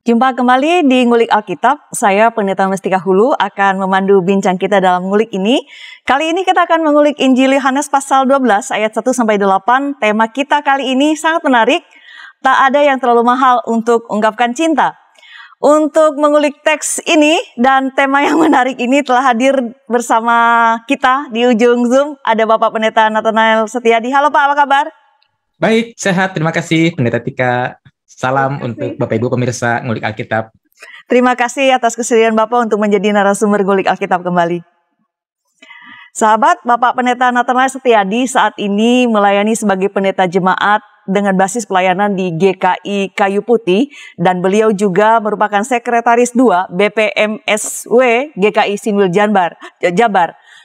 Jumpa kembali di Ngulik Alkitab. Saya Pendeta Mestika Hulu akan memandu bincang kita dalam ngulik ini. Kali ini kita akan mengulik Injil Yohanes pasal 12 ayat 1-8. Tema kita kali ini sangat menarik. Tak ada yang terlalu mahal untuk ungkapkan cinta. Untuk mengulik teks ini dan tema yang menarik ini telah hadir bersama kita di ujung Zoom. Ada Bapak Pendeta Nathanael Setiadi. Halo Pak, apa kabar? Baik, sehat. Terima kasih Pendeta Tika. Salam untuk Bapak Ibu pemirsa Ngulik Alkitab. Terima kasih atas kesediaan Bapak untuk menjadi narasumber Ngulik Alkitab kembali. Sahabat, Bapak Pendeta Nathanael Setiadi saat ini melayani sebagai pendeta jemaat dengan basis pelayanan di GKI Kayu Putih, dan beliau juga merupakan sekretaris 2 BPMSW GKI Sinwil Jabar.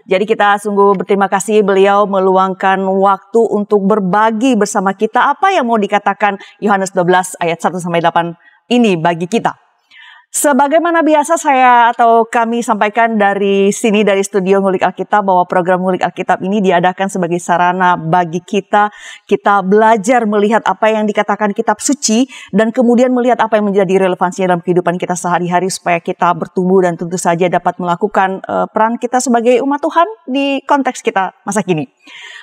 Jadi kita sungguh berterima kasih beliau meluangkan waktu untuk berbagi bersama kita apa yang mau dikatakan Yohanes 12 ayat 1-8 ini bagi kita. Sebagaimana biasa kami sampaikan dari sini dari studio Ngulik Alkitab bahwa program Ngulik Alkitab ini diadakan sebagai sarana bagi kita belajar melihat apa yang dikatakan kitab suci dan kemudian melihat apa yang menjadi relevansinya dalam kehidupan kita sehari-hari supaya kita bertumbuh dan tentu saja dapat melakukan peran kita sebagai umat Tuhan di konteks kita masa kini.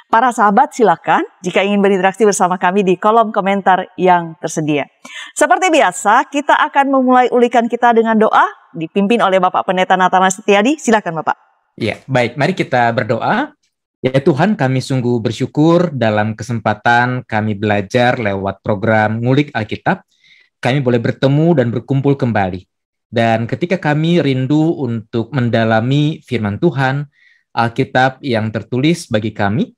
Para sahabat silakan jika ingin berinteraksi bersama kami di kolom komentar yang tersedia. Seperti biasa, kita akan memulai ulikan kita dengan doa dipimpin oleh Bapak Pendeta Nathanael Setiadi. Silakan Bapak. Ya, baik. Mari kita berdoa. Ya Tuhan, kami sungguh bersyukur dalam kesempatan kami belajar lewat program Ngulik Alkitab. Kami boleh bertemu dan berkumpul kembali. Dan ketika kami rindu untuk mendalami firman Tuhan, Alkitab yang tertulis bagi kami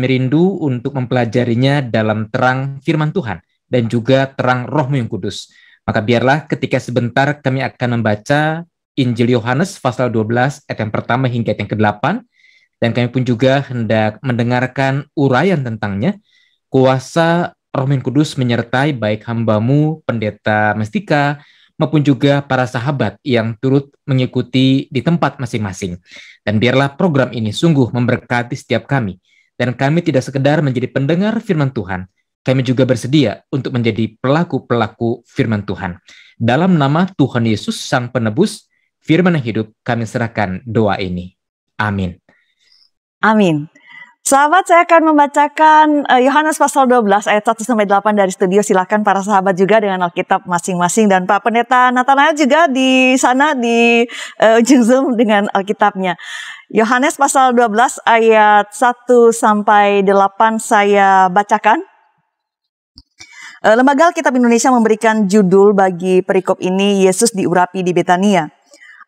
rindu untuk mempelajarinya dalam terang firman Tuhan dan juga terang Roh-Mu yang kudus. Maka biarlah ketika sebentar kami akan membaca Injil Yohanes pasal 12 ayat yang pertama hingga ayat yang ke-8, dan kami pun juga hendak mendengarkan uraian tentangnya. Kuasa Roh-Mu yang kudus menyertai baik hamba-Mu Pendeta Mestika maupun juga para sahabat yang turut mengikuti di tempat masing-masing. Dan biarlah program ini sungguh memberkati setiap kami. Dan kami tidak sekedar menjadi pendengar firman Tuhan, kami juga bersedia untuk menjadi pelaku-pelaku firman Tuhan. Dalam nama Tuhan Yesus Sang Penebus, firman yang hidup, kami serahkan doa ini. Amin. Amin. Sahabat, saya akan membacakan Yohanes pasal 12 ayat 1-8 dari studio. Silakan para sahabat juga dengan Alkitab masing-masing, dan Pak Pendeta Nathanael juga di sana di ujung Zoom dengan Alkitabnya. Yohanes pasal 12 ayat 1-8 saya bacakan. Lembaga Alkitab Indonesia memberikan judul bagi perikop ini, Yesus diurapi di Betania.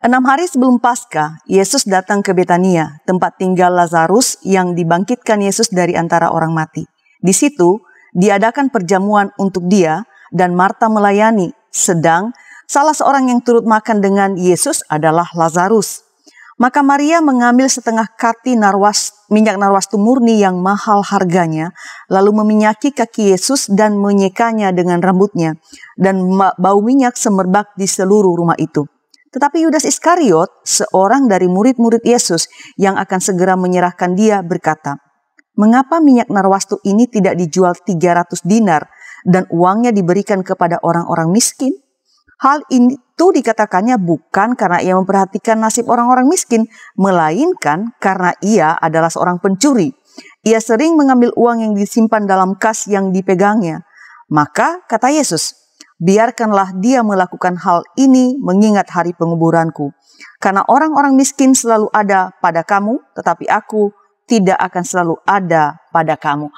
6 hari sebelum Paskah, Yesus datang ke Betania, tempat tinggal Lazarus yang dibangkitkan Yesus dari antara orang mati. Di situ, diadakan perjamuan untuk dia dan Marta melayani, sedang salah seorang yang turut makan dengan Yesus adalah Lazarus. Maka Maria mengambil setengah kati minyak narwastu murni yang mahal harganya, lalu meminyaki kaki Yesus dan menyekanya dengan rambutnya, dan bau minyak semerbak di seluruh rumah itu. Tetapi Yudas Iskariot, seorang dari murid-murid Yesus yang akan segera menyerahkan dia, berkata, "Mengapa minyak narwastu ini tidak dijual 300 dinar dan uangnya diberikan kepada orang-orang miskin?" Hal itu dikatakannya bukan karena ia memperhatikan nasib orang-orang miskin, melainkan karena ia adalah seorang pencuri. Ia sering mengambil uang yang disimpan dalam kas yang dipegangnya. Maka kata Yesus, "Biarkanlah dia melakukan hal ini mengingat hari penguburanku. Karena orang-orang miskin selalu ada pada kamu, tetapi aku tidak akan selalu ada pada kamu."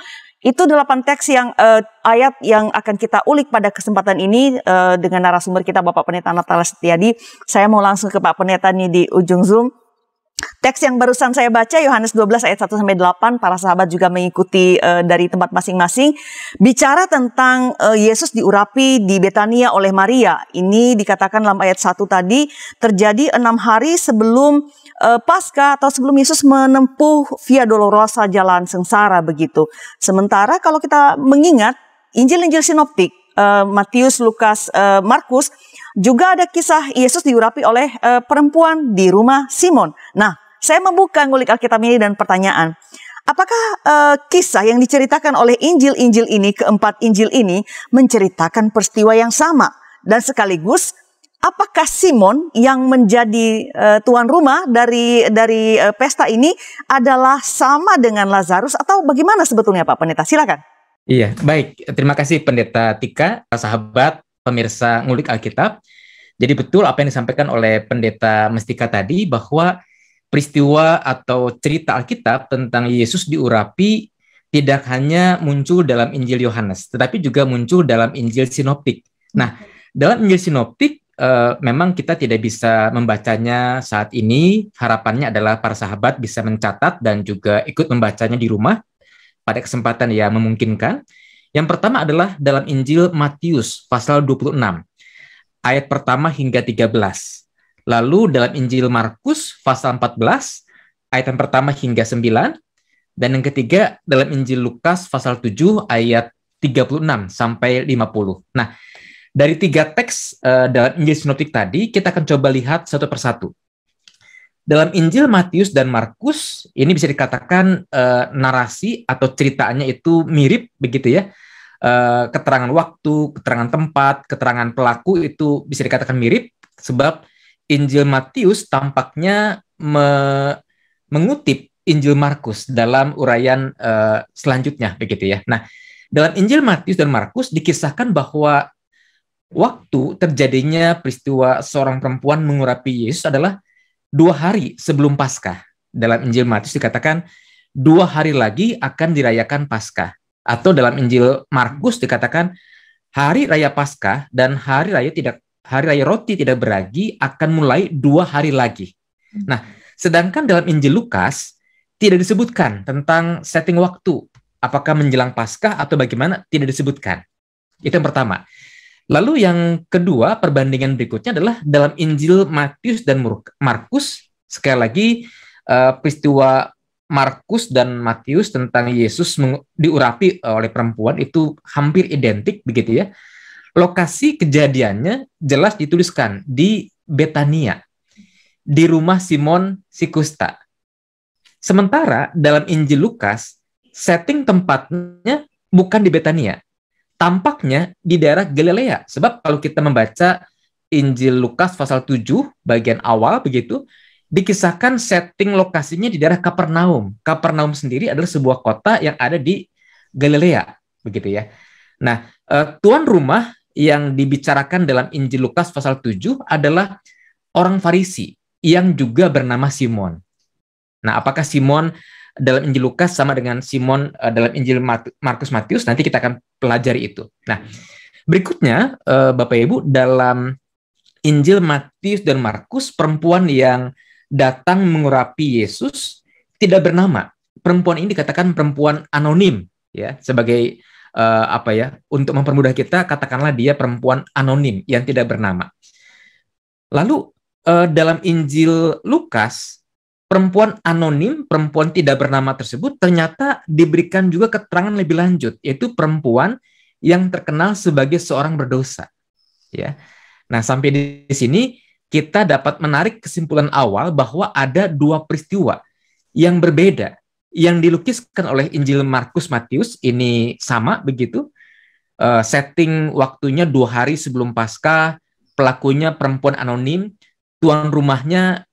Itu 8 teks yang ayat yang akan kita ulik pada kesempatan ini dengan narasumber kita Bapak Pendeta Nathanael Setiadi. Saya mau langsung ke Pak Pendeta nih di ujung Zoom. Teks yang barusan saya baca Yohanes 12 ayat 1-8, para sahabat juga mengikuti dari tempat masing-masing. Bicara tentang Yesus diurapi di Betania oleh Maria. Ini dikatakan dalam ayat 1 tadi terjadi 6 hari sebelum Paskah atau sebelum Yesus menempuh Via Dolorosa, jalan sengsara begitu. Sementara kalau kita mengingat Injil-Injil sinoptik, Matius, Lukas, Markus, juga ada kisah Yesus diurapi oleh perempuan di rumah Simon. Nah, saya membuka Ngulik Alkitab ini dan pertanyaan, apakah kisah yang diceritakan oleh Injil-Injil ini, keempat Injil ini, menceritakan peristiwa yang sama? Dan sekaligus apakah Simon yang menjadi tuan rumah dari pesta ini adalah sama dengan Lazarus atau bagaimana sebetulnya Pak Pendeta? Silakan. Iya, baik. Terima kasih Pendeta Tika, sahabat pemirsa Ngulik Alkitab. Jadi betul apa yang disampaikan oleh Pendeta Mestika tadi, bahwa peristiwa atau cerita Alkitab tentang Yesus diurapi tidak hanya muncul dalam Injil Yohanes, tetapi juga muncul dalam Injil Sinoptik. Nah, dalam Injil Sinoptik memang kita tidak bisa membacanya saat ini. Harapannya adalah para sahabat bisa mencatat dan juga ikut membacanya di rumah pada kesempatan yang memungkinkan. Yang pertama adalah dalam Injil Matius pasal 26, ayat pertama hingga 13. Lalu dalam Injil Markus pasal 14, ayat yang pertama hingga 9. Dan yang ketiga dalam Injil Lukas pasal 7 ayat 36 sampai 50. Nah, dari tiga teks dalam Injil Sinoptik tadi, kita akan coba lihat satu persatu. Dalam Injil Matius dan Markus, ini bisa dikatakan narasi atau ceritanya itu mirip begitu ya. Keterangan waktu, keterangan tempat, keterangan pelaku itu bisa dikatakan mirip, sebab Injil Matius tampaknya mengutip Injil Markus dalam uraian selanjutnya begitu ya. Nah, dalam Injil Matius dan Markus dikisahkan bahwa waktu terjadinya peristiwa seorang perempuan mengurapi Yesus adalah 2 hari sebelum Paskah. Dalam Injil Matius dikatakan 2 hari lagi akan dirayakan Paskah. Atau dalam Injil Markus dikatakan hari raya Paskah dan hari raya roti tidak beragi akan mulai 2 hari lagi. Nah, sedangkan dalam Injil Lukas tidak disebutkan tentang setting waktu, apakah menjelang Paskah atau bagaimana, tidak disebutkan. Itu yang pertama. Lalu yang kedua, perbandingan berikutnya adalah dalam Injil Matius dan Markus. Sekali lagi, peristiwa Markus dan Matius tentang Yesus diurapi oleh perempuan itu hampir identik begitu ya. Lokasi kejadiannya jelas dituliskan di Betania, di rumah Simon si Kusta. Sementara dalam Injil Lukas, setting tempatnya bukan di Betania. Tampaknya di daerah Galilea. Sebab kalau kita membaca Injil Lukas pasal 7, bagian awal begitu, dikisahkan setting lokasinya di daerah Kapernaum. Kapernaum sendiri adalah sebuah kota yang ada di Galilea, begitu ya. Nah, tuan rumah yang dibicarakan dalam Injil Lukas pasal 7 adalah orang Farisi yang juga bernama Simon. Nah, apakah Simon dalam Injil Lukas sama dengan Simon dalam Injil Markus Matius? Nanti kita akan pelajari itu. Nah, berikutnya Bapak Ibu, dalam Injil Matius dan Markus, perempuan yang datang mengurapi Yesus tidak bernama. Perempuan ini dikatakan perempuan anonim, ya, sebagai untuk mempermudah kita, katakanlah dia perempuan anonim yang tidak bernama. Lalu dalam Injil Lukas, perempuan anonim, perempuan tidak bernama tersebut ternyata diberikan juga keterangan lebih lanjut, yaitu perempuan yang terkenal sebagai seorang berdosa. Ya, nah sampai di sini kita dapat menarik kesimpulan awal bahwa ada 2 peristiwa yang berbeda yang dilukiskan oleh Injil Markus Matius. Ini sama begitu, setting waktunya 2 hari sebelum Paskah, pelakunya perempuan anonim, tuan rumahnya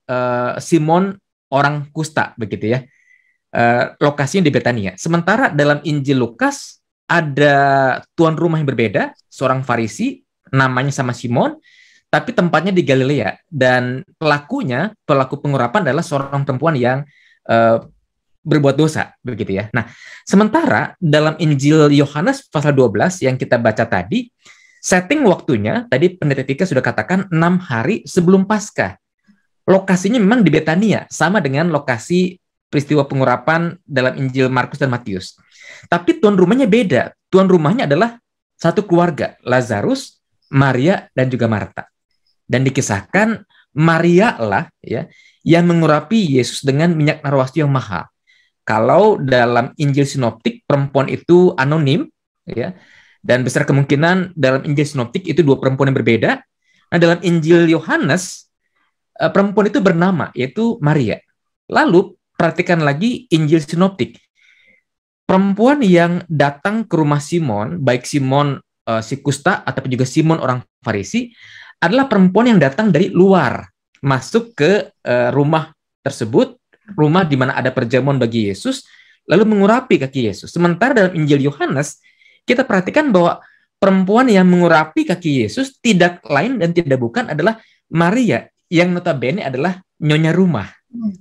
Simon orang kusta begitu ya. Lokasinya di Betania. Sementara dalam Injil Lukas ada tuan rumah yang berbeda, seorang Farisi, namanya sama Simon, tapi tempatnya di Galilea, dan pelaku pengurapan adalah seorang perempuan yang berbuat dosa begitu ya. Nah, sementara dalam Injil Yohanes pasal 12 yang kita baca tadi, setting waktunya tadi Pendeta Tika sudah katakan 6 hari sebelum Paskah. Lokasinya memang di Betania, sama dengan lokasi peristiwa pengurapan dalam Injil Markus dan Matius. Tapi tuan rumahnya beda. Tuan rumahnya adalah satu keluarga, Lazarus, Maria, dan juga Marta. Dan dikisahkan Maria lah ya yang mengurapi Yesus dengan minyak narwastu yang mahal. Kalau dalam Injil Sinoptik perempuan itu anonim, ya, dan besar kemungkinan dalam Injil Sinoptik itu 2 perempuan yang berbeda. Nah, dalam Injil Yohanes perempuan itu bernama, yaitu Maria. Lalu perhatikan lagi Injil Sinoptik. Perempuan yang datang ke rumah Simon, baik Simon si kusta ataupun juga Simon orang Farisi adalah perempuan yang datang dari luar masuk ke rumah tersebut, rumah di mana ada perjamuan bagi Yesus, lalu mengurapi kaki Yesus. Sementara dalam Injil Yohanes kita perhatikan bahwa perempuan yang mengurapi kaki Yesus tidak lain dan tidak bukan adalah Maria, yang notabene adalah nyonya rumah,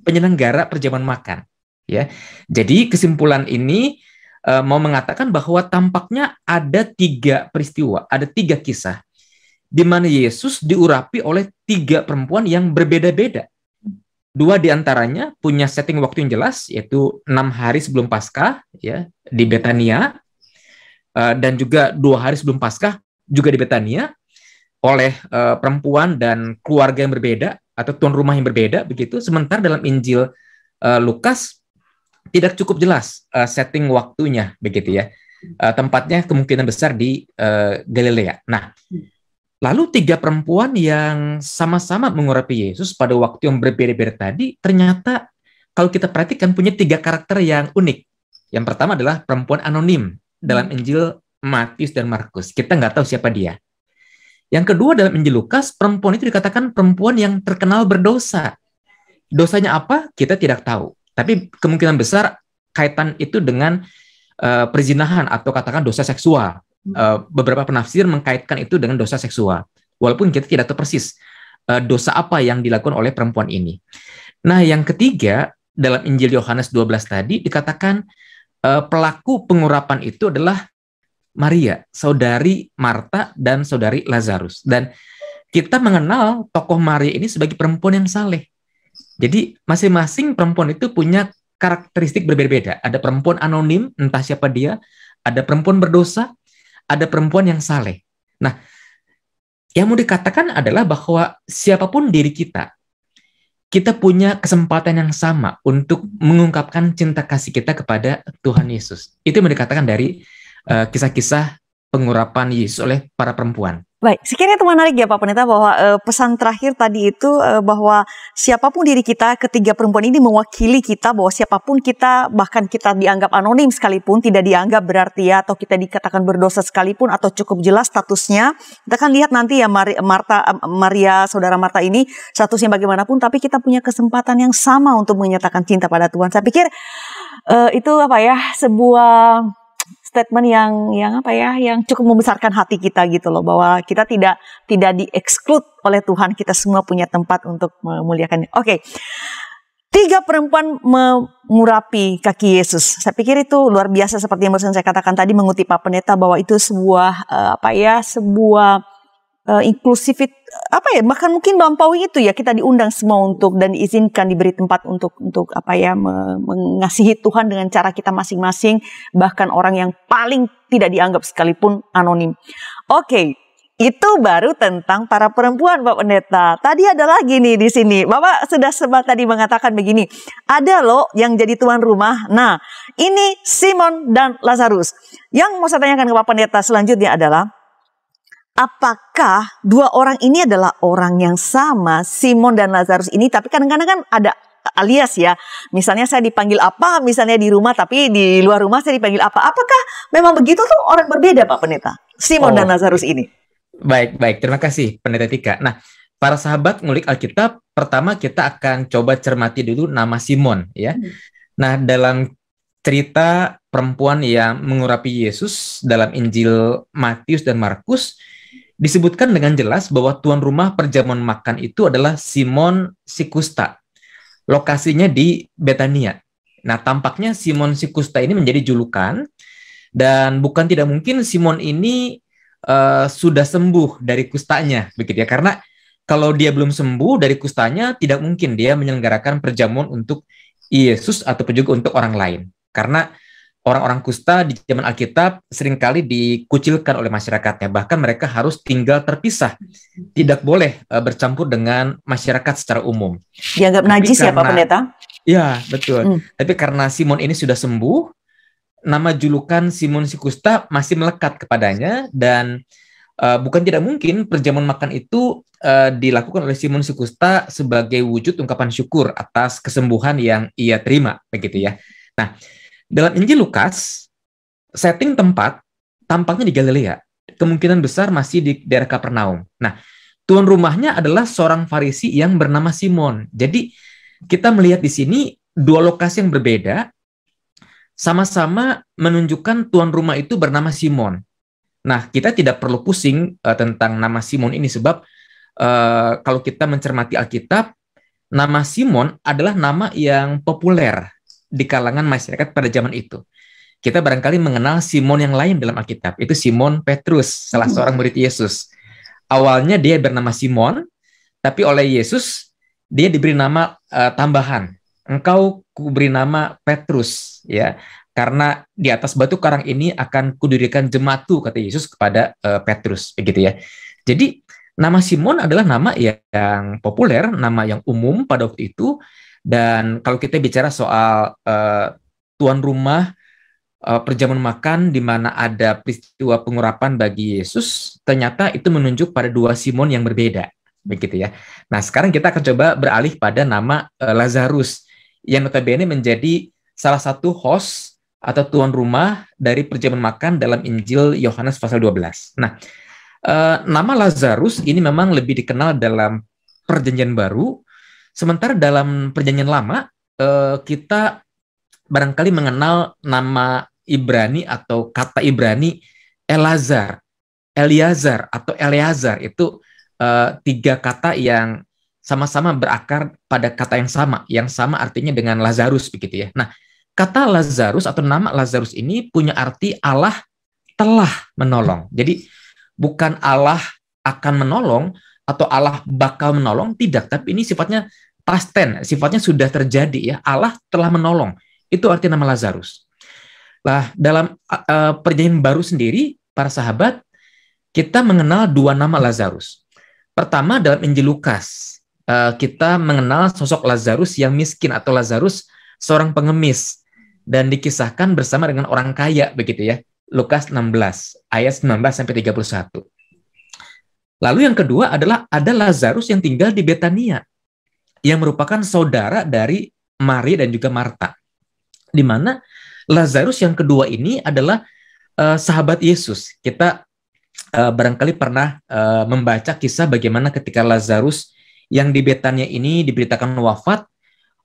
penyelenggara perjamuan makan. Ya, jadi kesimpulan ini mau mengatakan bahwa tampaknya ada 3 peristiwa, ada 3 kisah di mana Yesus diurapi oleh 3 perempuan yang berbeda-beda. 2 diantaranya punya setting waktu yang jelas, yaitu 6 hari sebelum Paskah, ya, di Betania, dan juga 2 hari sebelum Paskah juga di Betania oleh perempuan dan keluarga yang berbeda atau tuan rumah yang berbeda begitu. Sementara dalam Injil Lukas tidak cukup jelas setting waktunya begitu ya. Tempatnya kemungkinan besar di Galilea. Nah, lalu 3 perempuan yang sama-sama mengurapi Yesus pada waktu yang berbeda-beda tadi, ternyata kalau kita perhatikan punya 3 karakter yang unik. Yang pertama adalah perempuan anonim dalam Injil Matius dan Markus. Kita nggak tahu siapa dia. Yang kedua dalam Injil Lukas, perempuan itu dikatakan perempuan yang terkenal berdosa. Dosanya apa? Kita tidak tahu. Tapi kemungkinan besar kaitan itu dengan perzinahan atau katakan dosa seksual. Beberapa penafsir mengkaitkan itu dengan dosa seksual. Walaupun kita tidak tahu persis dosa apa yang dilakukan oleh perempuan ini. Nah, yang ketiga, dalam Injil Yohanes 12 tadi dikatakan pelaku pengurapan itu adalah Maria, saudari Marta dan saudari Lazarus. Dan kita mengenal tokoh Maria ini sebagai perempuan yang saleh. Jadi masing-masing perempuan itu punya karakteristik berbeda-beda. Ada perempuan anonim, entah siapa dia, ada perempuan berdosa, ada perempuan yang saleh. Nah, yang mau dikatakan adalah bahwa siapapun diri kita, kita punya kesempatan yang sama untuk mengungkapkan cinta kasih kita kepada Tuhan Yesus. Itu yang mau dikatakan dari kisah-kisah pengurapan Yesus oleh para perempuan. Baik, sekiranya itu menarik ya Pak Pendeta bahwa pesan terakhir tadi itu bahwa siapapun diri kita, ketiga perempuan ini mewakili kita bahwa siapapun kita, bahkan kita dianggap anonim sekalipun, tidak dianggap berarti ya, atau kita dikatakan berdosa sekalipun, atau cukup jelas statusnya. Kita akan lihat nanti ya Maria, saudara Marta ini statusnya bagaimanapun, tapi kita punya kesempatan yang sama untuk menyatakan cinta pada Tuhan. Saya pikir itu apa ya, sebuah statement yang cukup membesarkan hati kita gitu loh, bahwa kita tidak di-exclude oleh Tuhan, kita semua punya tempat untuk memuliakannya. Oke. 3 perempuan mengurapi kaki Yesus. Saya pikir itu luar biasa seperti yang barusan saya katakan tadi, mengutip Pak Pendeta bahwa itu sebuah sebuah inklusif, bahkan mungkin melampaui itu ya, kita diundang semua untuk dan diizinkan, diberi tempat untuk mengasihi Tuhan dengan cara kita masing-masing, bahkan orang yang paling tidak dianggap sekalipun anonim. Oke, itu baru tentang para perempuan Pak Pendeta. Tadi ada lagi nih di sini. Bapak sudah sempat tadi mengatakan begini, ada loh yang jadi tuan rumah. Nah, ini Simon dan Lazarus. Yang mau saya tanyakan ke Pak Pendeta selanjutnya adalah, apakah 2 orang ini adalah orang yang sama, Simon dan Lazarus ini, tapi kadang-kadang kan ada alias ya. Misalnya saya dipanggil apa, misalnya di rumah, tapi di luar rumah saya dipanggil apa. Apakah memang begitu tuh orang berbeda Pak Pendeta, Simon dan Lazarus ini? Baik. Terima kasih Pendeta Tika. Nah, para sahabat ngulik Alkitab, pertama kita akan coba cermati dulu nama Simon ya. Nah, dalam cerita perempuan yang mengurapi Yesus dalam Injil Matius dan Markus, disebutkan dengan jelas bahwa tuan rumah perjamuan makan itu adalah Simon si kusta. Lokasinya di Betania. Nah, tampaknya Simon si kusta ini menjadi julukan, dan bukan tidak mungkin Simon ini sudah sembuh dari kustanya, begitu ya. Karena kalau dia belum sembuh dari kustanya, tidak mungkin dia menyelenggarakan perjamuan untuk Yesus ataupun juga untuk orang lain. Karena orang-orang kusta di zaman Alkitab seringkali dikucilkan oleh masyarakatnya. Bahkan mereka harus tinggal terpisah. Tidak boleh bercampur dengan masyarakat secara umum. Dianggap najis ya Pak Pendeta? Ya, betul. Tapi karena Simon ini sudah sembuh, nama julukan Simon si kusta masih melekat kepadanya. Dan bukan tidak mungkin perjamuan makan itu dilakukan oleh Simon si kusta sebagai wujud ungkapan syukur atas kesembuhan yang ia terima. Begitu ya. Nah, dalam Injil Lukas, setting tempat tampaknya di Galilea. kemungkinan besar masih di daerah Kapernaum. Nah, tuan rumahnya adalah seorang Farisi yang bernama Simon. Jadi kita melihat di sini dua lokasi yang berbeda, sama-sama menunjukkan tuan rumah itu bernama Simon. Nah, kita tidak perlu pusing tentang nama Simon ini, sebab kalau kita mencermati Alkitab, nama Simon adalah nama yang populer di kalangan masyarakat pada zaman itu. Kita barangkali mengenal Simon yang lain dalam Alkitab, itu Simon Petrus, salah seorang murid Yesus. Awalnya dia bernama Simon, tapi oleh Yesus dia diberi nama tambahan. Engkau kuberi nama Petrus, ya, karena di atas batu karang ini akan kudirikan jemaatku, kata Yesus kepada Petrus, begitu ya. Jadi nama Simon adalah nama yang populer, nama yang umum pada waktu itu. Dan kalau kita bicara soal tuan rumah perjamuan makan di mana ada peristiwa pengurapan bagi Yesus, ternyata itu menunjuk pada dua Simon yang berbeda, begitu ya. Nah, sekarang kita akan coba beralih pada nama Lazarus, yang notabene menjadi salah satu host atau tuan rumah dari perjamuan makan dalam Injil Yohanes pasal 12. Nah, nama Lazarus ini memang lebih dikenal dalam Perjanjian Baru, sementara dalam Perjanjian Lama kita barangkali mengenal nama Ibrani atau kata Ibrani Elazar, Eliazar atau Eleazar. Itu tiga kata yang sama-sama berakar pada kata yang sama artinya dengan Lazarus, begitu ya. Nah, kata Lazarus atau nama Lazarus ini punya arti Allah telah menolong. Jadi bukan Allah akan menolong atau Allah bakal menolong, tidak, tapi ini sifatnya past tense, sifatnya sudah terjadi ya. Allah telah menolong. Itu arti nama Lazarus. Nah, dalam Perjanjian Baru sendiri, para sahabat, kita mengenal dua nama Lazarus. Pertama, dalam Injil Lukas, kita mengenal sosok Lazarus yang miskin atau Lazarus seorang pengemis dan dikisahkan bersama dengan orang kaya, begitu ya. Lukas 16 ayat 19 sampai 31. Lalu yang kedua adalah ada Lazarus yang tinggal di Betania, yang merupakan saudara dari Maria dan juga Marta. Di mana Lazarus yang kedua ini adalah sahabat Yesus. Kita barangkali pernah membaca kisah bagaimana ketika Lazarus yang di Betania ini diberitakan wafat,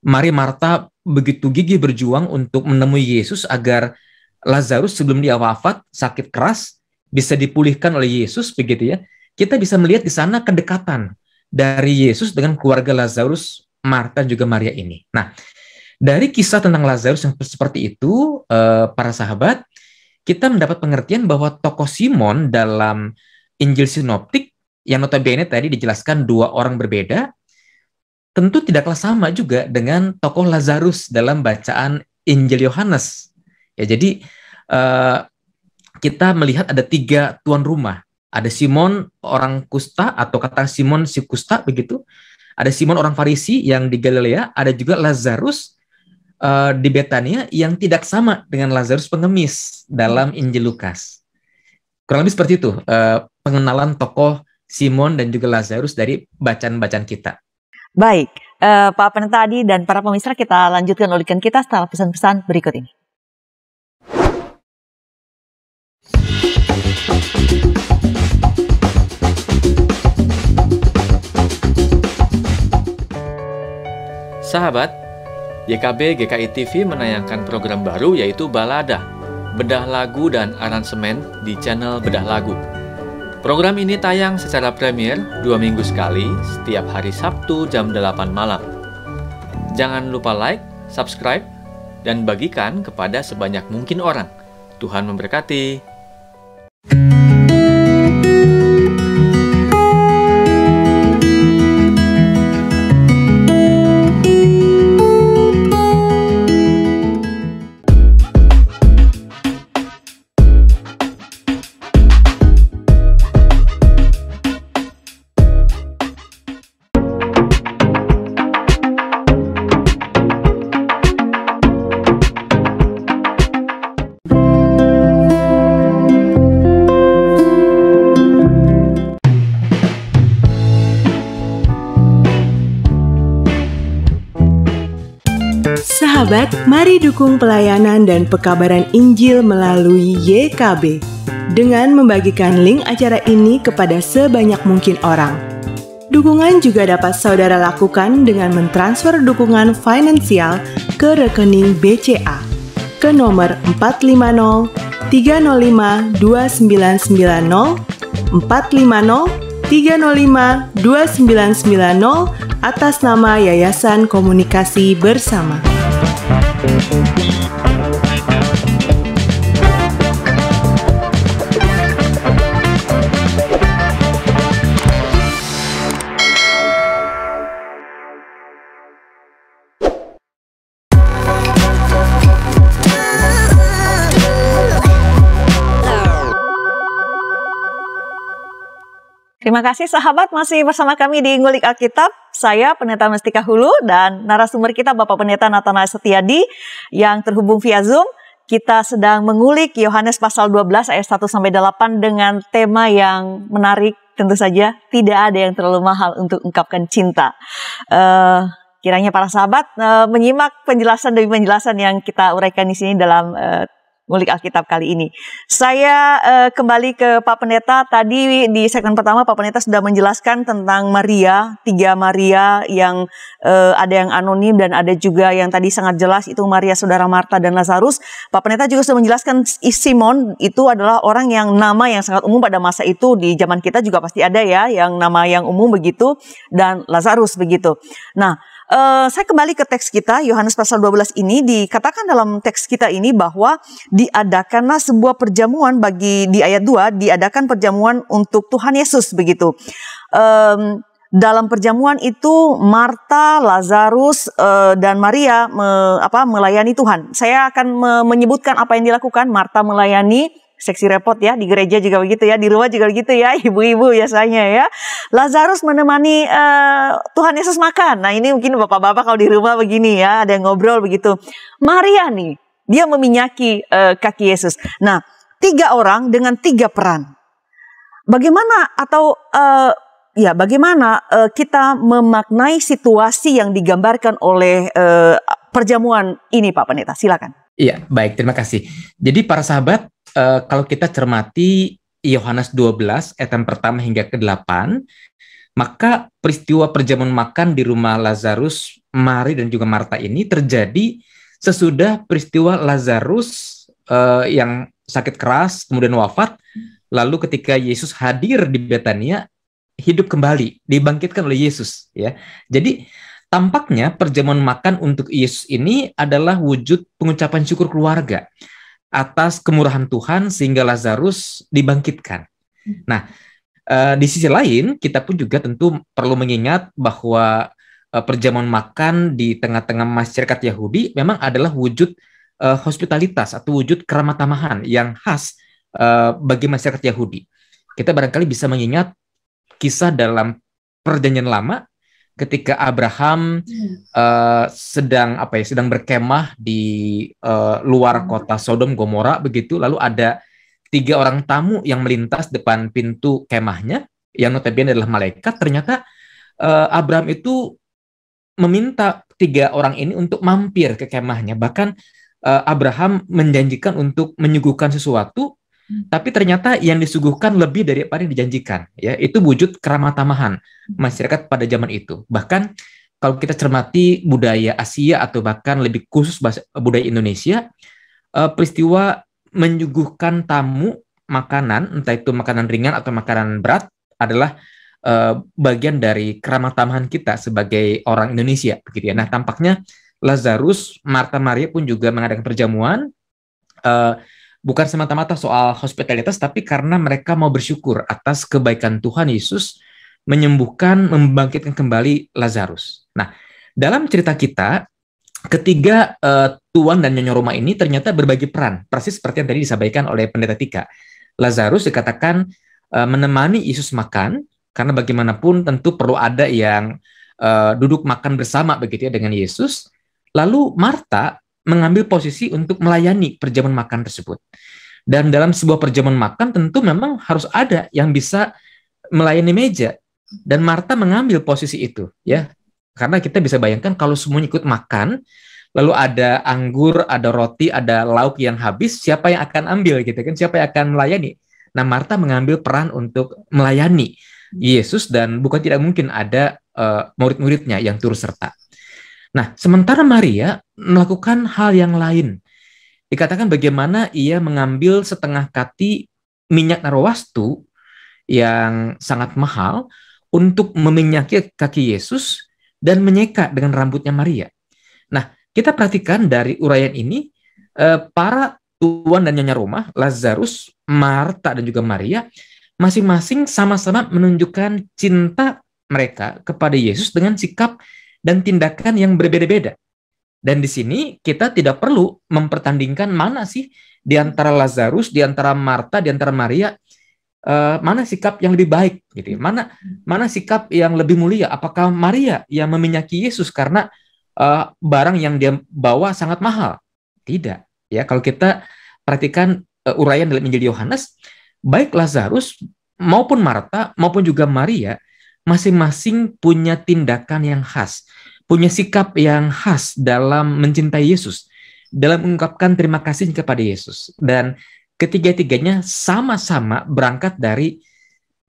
Maria Marta begitu gigih berjuang untuk menemui Yesus agar Lazarus sebelum dia wafat sakit keras bisa dipulihkan oleh Yesus, begitu ya. Kita bisa melihat di sana kedekatan dari Yesus dengan keluarga Lazarus, Marta juga Maria ini. Nah, dari kisah tentang Lazarus yang seperti itu, para sahabat, kita mendapat pengertian bahwa tokoh Simon dalam Injil Sinoptik, yang notabene tadi dijelaskan dua orang berbeda, tentu tidaklah sama juga dengan tokoh Lazarus dalam bacaan Injil Yohanes. Ya, jadi kita melihat ada tiga tuan rumah. Ada Simon orang kusta atau kata Simon si kusta, begitu. Ada Simon orang Farisi yang di Galilea, ada juga Lazarus di Betania yang tidak sama dengan Lazarus pengemis dalam Injil Lukas. Kurang lebih seperti itu pengenalan tokoh Simon dan juga Lazarus dari bacaan-bacaan kita. Baik, Pak Pendeta Adi dan para pemirsa, kita lanjutkan ulikan kita setelah pesan-pesan berikut ini. Sahabat, YKB GKI TV menayangkan program baru yaitu Balada, bedah lagu dan aransemen di channel Bedah Lagu. Program ini tayang secara premier 2 minggu sekali setiap hari Sabtu jam 8 malam. Jangan lupa like, subscribe, dan bagikan kepada sebanyak mungkin orang. Tuhan memberkati. Sahabat, mari dukung pelayanan dan pekabaran Injil melalui YKB. dengan membagikan link acara ini kepada sebanyak mungkin orang. Dukungan juga dapat saudara lakukan dengan mentransfer dukungan finansial ke rekening BCA ke nomor 450 305 2990 450 305 2990 atas nama Yayasan Komunikasi Bersama. Terima kasih sahabat, masih bersama kami di Ngulik Alkitab. Saya Pendeta Mestika Hulu dan narasumber kita Bapak Pendeta Nathanael Setiadi yang terhubung via Zoom. Kita sedang mengulik Yohanes pasal 12 ayat 1-8 dengan tema yang menarik, tentu saja tidak ada yang terlalu mahal untuk ungkapkan cinta. Kiranya para sahabat menyimak penjelasan demi penjelasan yang kita uraikan di sini dalam Ngulik Alkitab kali ini. Saya kembali ke Pak Pendeta. Tadi di segmen pertama Pak Pendeta sudah menjelaskan tentang Maria, 3 Maria yang ada yang anonim dan ada juga yang tadi sangat jelas itu Maria saudara Marta dan Lazarus. Pak Pendeta juga sudah menjelaskan Simon itu adalah orang yang nama yang sangat umum pada masa itu, di zaman kita juga pasti ada ya yang nama yang umum begitu, dan Lazarus begitu. Nah, saya kembali ke teks kita, Yohanes pasal 12 ini dikatakan dalam teks kita ini bahwa diadakanlah sebuah perjamuan di ayat 2, diadakan perjamuan untuk Tuhan Yesus begitu. Dalam perjamuan itu Marta, Lazarus, dan Maria melayani Tuhan. Saya akan menyebutkan apa yang dilakukan. Marta melayani, seksi repot ya, di gereja juga begitu ya, di rumah juga begitu ya, ibu-ibu biasanya ya. Lazarus menemani Tuhan Yesus makan. Nah ini mungkin bapak-bapak kalau di rumah begini ya, ada yang ngobrol begitu. Maria nih, dia meminyaki kaki Yesus. Nah 3 orang dengan 3 peran. Bagaimana bagaimana kita memaknai situasi yang digambarkan oleh perjamuan ini Pak Pendeta? Silakan. Iya, baik, terima kasih. Jadi para sahabat, kalau kita cermati Yohanes 12 ayat yang pertama hingga ke-8, maka peristiwa perjamuan makan di rumah Lazarus, Mari dan juga Marta ini terjadi sesudah peristiwa Lazarus yang sakit keras kemudian wafat, lalu ketika Yesus hadir di Betania, hidup kembali, dibangkitkan oleh Yesus ya. Jadi tampaknya perjamuan makan untuk Yesus ini adalah wujud pengucapan syukur keluarga atas kemurahan Tuhan sehingga Lazarus dibangkitkan. Nah, di sisi lain kita pun juga tentu perlu mengingat bahwa perjamuan makan di tengah-tengah masyarakat Yahudi memang adalah wujud hospitalitas atau wujud keramah tamahan yang khas bagi masyarakat Yahudi. Kita barangkali bisa mengingat kisah dalam Perjanjian Lama ketika Abraham sedang berkemah di luar kota Sodom Gomora begitu, lalu ada 3 orang tamu yang melintas depan pintu kemahnya yang notabene adalah malaikat. Ternyata Abraham itu meminta 3 orang ini untuk mampir ke kemahnya. Bahkan Abraham menjanjikan untuk menyuguhkan sesuatu, tapi ternyata yang disuguhkan lebih daripada yang dijanjikan. Ya, itu wujud keramah tamahan masyarakat pada zaman itu. Bahkan kalau kita cermati budaya Asia atau bahkan lebih khusus budaya Indonesia, peristiwa menyuguhkan tamu makanan, entah itu makanan ringan atau makanan berat, adalah bagian dari keramah tamahan kita sebagai orang Indonesia, begitu ya. Nah, tampaknya Lazarus, Marta, Maria pun juga mengadakan perjamuan. Bukan semata-mata soal hospitalitas, tapi karena mereka mau bersyukur atas kebaikan Tuhan Yesus menyembuhkan, membangkitkan kembali Lazarus. Nah, dalam cerita kita, ketiga tuan dan nyonya Roma ini ternyata berbagi peran, persis seperti yang tadi disampaikan oleh Pendeta Tika. Lazarus dikatakan menemani Yesus makan, karena bagaimanapun tentu perlu ada yang duduk makan bersama begitu ya dengan Yesus. Lalu Marta mengambil posisi untuk melayani perjamuan makan tersebut. Dan dalam sebuah perjamuan makan tentu memang harus ada yang bisa melayani meja. Dan Marta mengambil posisi itu, ya. Karena kita bisa bayangkan kalau semuanya ikut makan, lalu ada anggur, ada roti, ada lauk yang habis, siapa yang akan ambil gitu kan? Siapa yang akan melayani? Nah, Marta mengambil peran untuk melayani Yesus dan bukan tidak mungkin ada murid-muridnya yang turut serta. Nah, sementara Maria melakukan hal yang lain. Dikatakan bagaimana ia mengambil setengah kati minyak narwastu yang sangat mahal untuk meminyaki kaki Yesus dan menyeka dengan rambutnya Maria. Nah, kita perhatikan dari uraian ini, para tuan dan nyonya rumah, Lazarus, Marta, dan juga Maria, masing-masing sama-sama menunjukkan cinta mereka kepada Yesus dengan sikap dan tindakan yang berbeda-beda. Dan di sini kita tidak perlu mempertandingkan mana sih di antara Lazarus, di antara Marta, di antara Maria, mana sikap yang lebih baik, gitu. Mana sikap yang lebih mulia? Apakah Maria yang meminyaki Yesus karena barang yang dia bawa sangat mahal? Tidak. Ya, kalau kita perhatikan uraian dalam Injil Yohanes, baik Lazarus maupun Marta maupun juga Maria masing-masing punya tindakan yang khas, punya sikap yang khas dalam mencintai Yesus, dalam mengungkapkan terima kasih kepada Yesus. Dan ketiga-tiganya sama-sama berangkat dari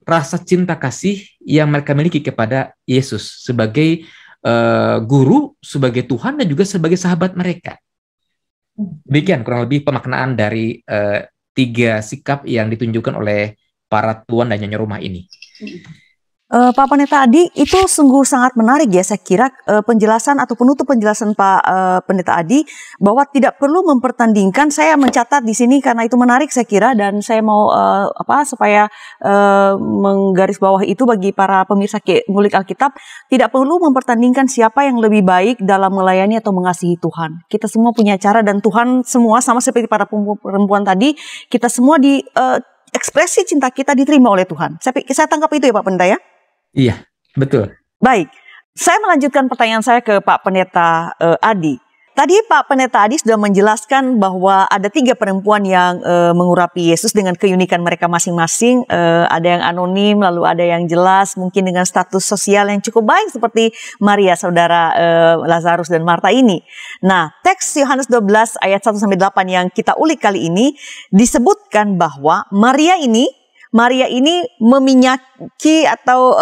rasa cinta kasih yang mereka miliki kepada Yesus sebagai guru, sebagai Tuhan, dan juga sebagai sahabat mereka. Demikian kurang lebih pemaknaan dari tiga sikap yang ditunjukkan oleh para tuan dan nyonya rumah ini. Pak Pendeta Adi, itu sungguh sangat menarik ya, saya kira penjelasan atau penutup penjelasan Pak Pendeta Adi bahwa tidak perlu mempertandingkan. Saya mencatat di sini karena itu menarik saya kira, dan saya mau supaya menggaris bawah itu bagi para pemirsa Ngulik Alkitab, tidak perlu mempertandingkan siapa yang lebih baik dalam melayani atau mengasihi Tuhan. Kita semua punya cara, dan Tuhan semua sama seperti para perempuan tadi, kita semua di ekspresi cinta kita diterima oleh Tuhan. Saya tangkap itu ya Pak Pendeta ya. Iya, betul. Baik, saya melanjutkan pertanyaan saya ke Pak Pendeta Adi. Tadi Pak Pendeta Adi sudah menjelaskan bahwa ada 3 perempuan yang mengurapi Yesus dengan keunikan mereka masing-masing. Ada yang anonim, lalu ada yang jelas, mungkin dengan status sosial yang cukup baik seperti Maria, saudara Lazarus dan Marta ini. Nah, teks Yohanes 12 ayat 1-8 yang kita ulik kali ini disebutkan bahwa Maria ini meminyaki atau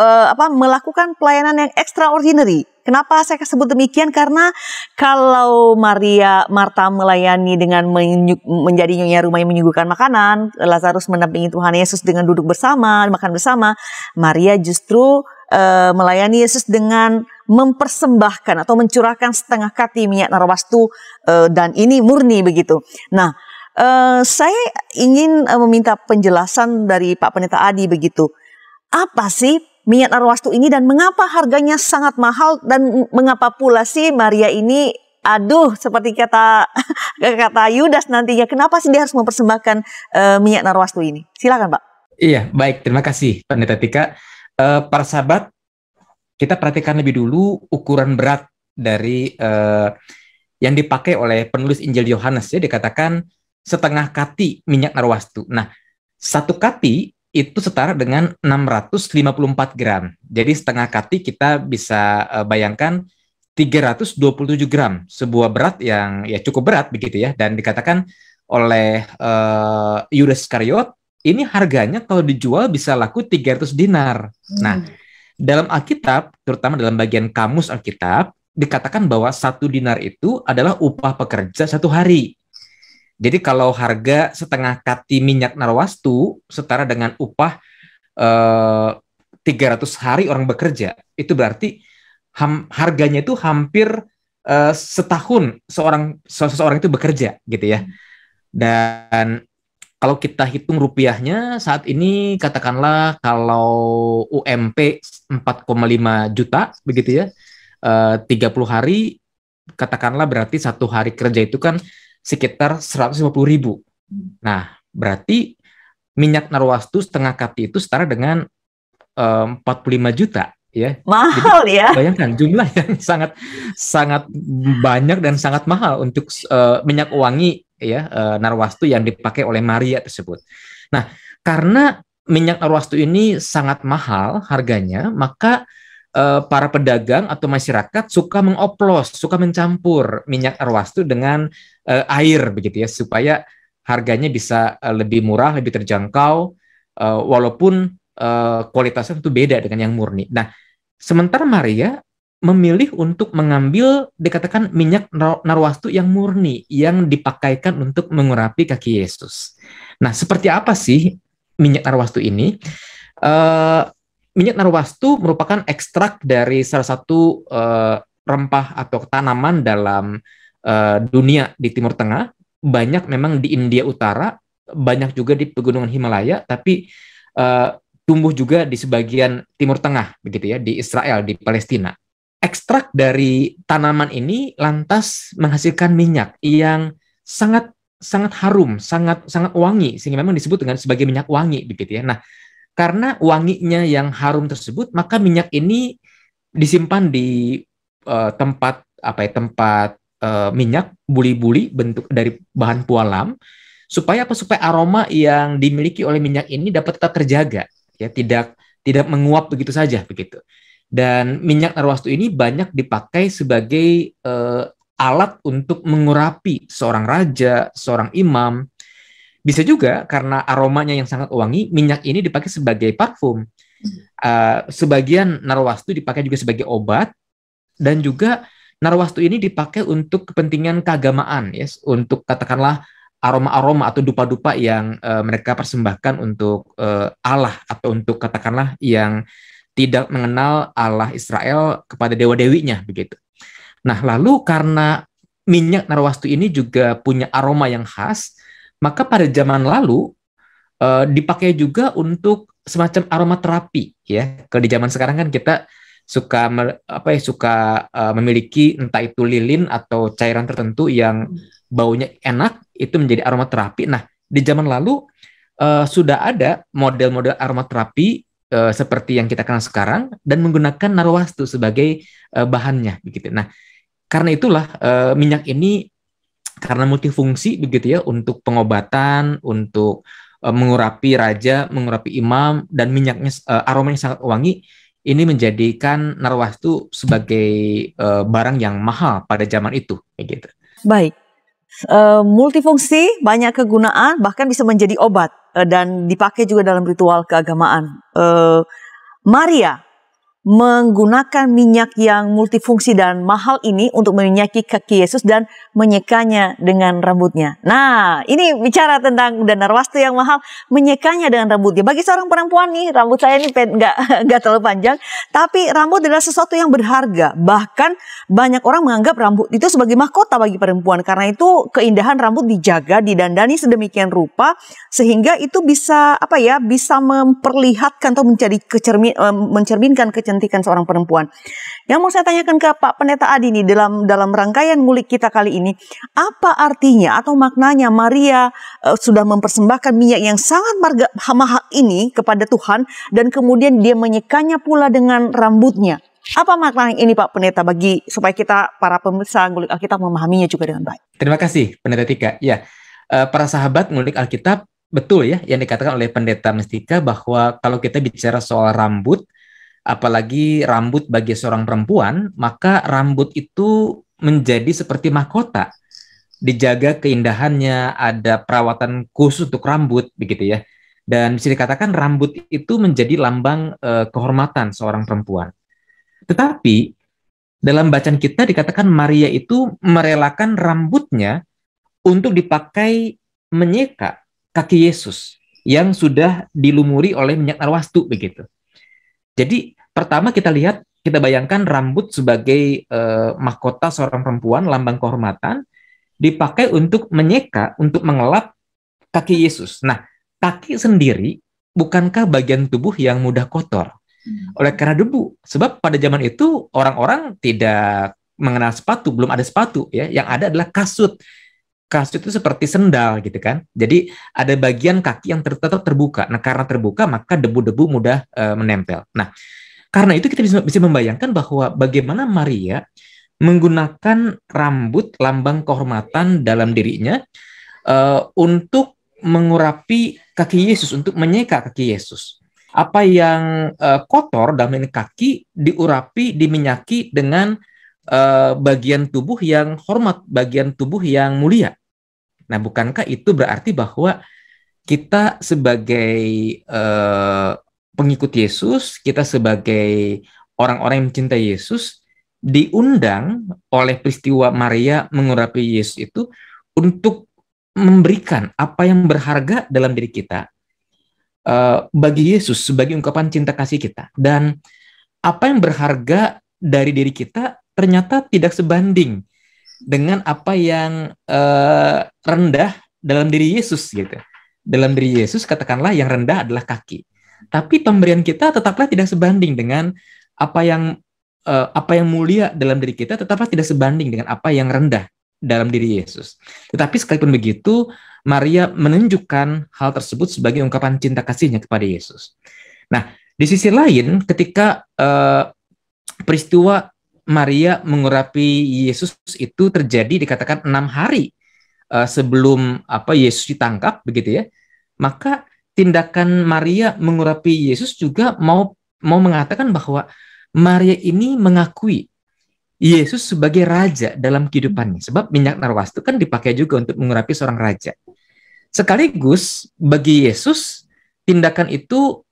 melakukan pelayanan yang extraordinary. Kenapa saya sebut demikian? Karena kalau Marta melayani dengan menjadi nyonya rumah yang menyuguhkan makanan, Lazarus mendampingi Tuhan Yesus dengan duduk bersama, makan bersama, Maria justru melayani Yesus dengan mempersembahkan atau mencurahkan setengah kati minyak narwastu, dan ini murni begitu. Nah, saya ingin meminta penjelasan dari Pak Pendeta Adi begitu. Apa sih minyak narwastu ini dan mengapa harganya sangat mahal, dan mengapa pula sih Maria ini, seperti kata Yudas nantinya, kenapa sih dia harus mempersembahkan minyak narwastu ini? Silakan Pak. Iya, baik, terima kasih Pendeta Tika. Para sahabat, kita perhatikan lebih dulu ukuran berat dari yang dipakai oleh penulis Injil Yohanes. Ya, dikatakan setengah kati minyak narwastu. Nah, 1 kati itu setara dengan 654 gram. Jadi setengah kati kita bisa bayangkan 327 gram. Sebuah berat yang ya cukup berat begitu ya. Dan dikatakan oleh Yudas Iskariot, ini harganya kalau dijual bisa laku 300 dinar. Nah, dalam Alkitab, terutama dalam bagian kamus Alkitab, dikatakan bahwa 1 dinar itu adalah upah pekerja 1 hari. Jadi kalau harga setengah kati minyak narwastu setara dengan upah 300 hari orang bekerja, itu berarti harganya itu hampir setahun seseorang itu bekerja gitu ya. Dan kalau kita hitung rupiahnya saat ini, katakanlah kalau UMP 4,5 juta begitu ya, 30 hari, katakanlah berarti 1 hari kerja itu kan sekitar 150.000. Nah, berarti minyak narwastu setengah kati itu setara dengan 45 juta ya. Mahal. Jadi, ya. Bayangkan jumlah yang sangat banyak dan sangat mahal untuk minyak wangi ya, narwastu yang dipakai oleh Maria tersebut. Nah, karena minyak narwastu ini sangat mahal harganya, maka para pedagang atau masyarakat suka mengoplos, suka mencampur minyak narwastu dengan air begitu ya, supaya harganya bisa lebih murah, lebih terjangkau, walaupun kualitasnya itu beda dengan yang murni. Nah, sementara Maria memilih untuk mengambil dikatakan minyak narwastu yang murni yang dipakaikan untuk mengurapi kaki Yesus. Nah, seperti apa sih minyak narwastu ini? Minyak narwastu merupakan ekstrak dari salah satu rempah atau tanaman dalam dunia di Timur Tengah. Banyak memang di India Utara, banyak juga di pegunungan Himalaya, tapi tumbuh juga di sebagian Timur Tengah, begitu ya, di Israel, di Palestina. Ekstrak dari tanaman ini lantas menghasilkan minyak yang sangat harum, sangat wangi, sehingga memang disebut dengan sebagai minyak wangi, begitu ya. Nah, karena wanginya yang harum tersebut, maka minyak ini disimpan di tempat minyak buli-buli bentuk dari bahan pualam, supaya aroma yang dimiliki oleh minyak ini dapat tetap terjaga, ya, tidak menguap begitu saja, begitu. Dan minyak narwastu ini banyak dipakai sebagai alat untuk mengurapi seorang raja, seorang imam. Bisa juga karena aromanya yang sangat wangi, minyak ini dipakai sebagai parfum. Sebagian narwastu dipakai juga sebagai obat, dan juga narwastu ini dipakai untuk kepentingan keagamaan, ya, untuk katakanlah aroma-aroma atau dupa-dupa yang mereka persembahkan untuk Allah, atau untuk katakanlah yang tidak mengenal Allah Israel kepada dewa-dewinya, begitu. Nah, lalu karena minyak narwastu ini juga punya aroma yang khas, maka pada zaman lalu dipakai juga untuk semacam aromaterapi, ya. Kalau di zaman sekarang kan kita suka memiliki entah itu lilin atau cairan tertentu yang baunya enak, itu menjadi aromaterapi. Nah, di zaman lalu sudah ada model-model aromaterapi seperti yang kita kenal sekarang, dan menggunakan narwastu sebagai bahannya, begitu. Nah, karena itulah minyak ini karena multifungsi, begitu ya, untuk pengobatan, untuk mengurapi raja, mengurapi imam, dan minyaknya aromanya sangat wangi. Ini menjadikan narwastu sebagai barang yang mahal pada zaman itu, begitu. Baik. Multifungsi, banyak kegunaan, bahkan bisa menjadi obat dan dipakai juga dalam ritual keagamaan. Maria menggunakan minyak yang multifungsi dan mahal ini untuk meminyaki kaki Yesus dan menyekanya dengan rambutnya. Nah, ini bicara tentang narwastu yang mahal, menyekanya dengan rambutnya. Bagi seorang perempuan nih, rambut saya ini nggak terlalu panjang, tapi rambut adalah sesuatu yang berharga. Bahkan banyak orang menganggap rambut itu sebagai mahkota bagi perempuan. Karena itu keindahan rambut dijaga, didandani sedemikian rupa sehingga itu bisa bisa memperlihatkan atau mencerminkan kecantikan seorang perempuan. Yang mau saya tanyakan ke Pak Pendeta Adi nih, dalam rangkaian ngulik kita kali ini, apa artinya atau maknanya Maria sudah mempersembahkan minyak yang sangat mahal ini kepada Tuhan, dan kemudian dia menyekanya pula dengan rambutnya. Apa makna ini, Pak Pendeta, supaya kita para pemirsa ngulik Alkitab memahaminya juga dengan baik? Terima kasih, Pendeta Tika. Ya, para sahabat ngulik Alkitab, betul ya yang dikatakan oleh Pendeta Mestika, bahwa kalau kita bicara soal rambut, apalagi rambut bagi seorang perempuan, maka rambut itu menjadi seperti mahkota. Dijaga keindahannya, ada perawatan khusus untuk rambut, begitu ya. Dan bisa dikatakan rambut itu menjadi lambang kehormatan seorang perempuan. Tetapi dalam bacaan kita dikatakan Maria itu merelakan rambutnya untuk dipakai menyeka kaki Yesus yang sudah dilumuri oleh minyak narwastu, begitu. Jadi pertama kita bayangkan rambut sebagai mahkota seorang perempuan, lambang kehormatan, dipakai untuk menyeka, untuk mengelap kaki Yesus. Nah, kaki sendiri bukankah bagian tubuh yang mudah kotor? Oleh karena debu. Sebab pada zaman itu orang-orang tidak mengenal sepatu, belum ada sepatu ya. Yang ada adalah kasut. Kasut itu seperti sendal gitu kan. Jadi ada bagian kaki yang tetap terbuka. Nah, karena terbuka maka debu-debu mudah menempel. Nah, karena itu kita bisa membayangkan bahwa bagaimana Maria menggunakan rambut lambang kehormatan dalam dirinya untuk mengurapi kaki Yesus, untuk menyeka kaki Yesus. Apa yang kotor dalam ini kaki diurapi, diminyaki dengan bagian tubuh yang hormat, bagian tubuh yang mulia. Nah, bukankah itu berarti bahwa kita sebagai pengikut Yesus, kita sebagai orang-orang yang mencintai Yesus, diundang oleh peristiwa Maria mengurapi Yesus itu untuk memberikan apa yang berharga dalam diri kita bagi Yesus sebagai ungkapan cinta kasih kita. Dan apa yang berharga dari diri kita ternyata tidak sebanding dengan apa yang rendah dalam diri Yesus gitu. Dalam diri Yesus katakanlah yang rendah adalah kaki. Tapi pemberian kita tetaplah tidak sebanding dengan apa yang mulia dalam diri kita, tetaplah tidak sebanding dengan apa yang rendah dalam diri Yesus. Tetapi sekalipun begitu, Maria menunjukkan hal tersebut sebagai ungkapan cinta kasihnya kepada Yesus. Nah, di sisi lain, ketika peristiwa Maria mengurapi Yesus itu terjadi dikatakan 6 hari sebelum Yesus ditangkap, begitu ya, maka tindakan Maria mengurapi Yesus juga mau mengatakan bahwa Maria ini mengakui Yesus sebagai raja dalam kehidupannya. Sebab minyak narwastu kan dipakai juga untuk mengurapi seorang raja. Sekaligus bagi Yesus, tindakan itu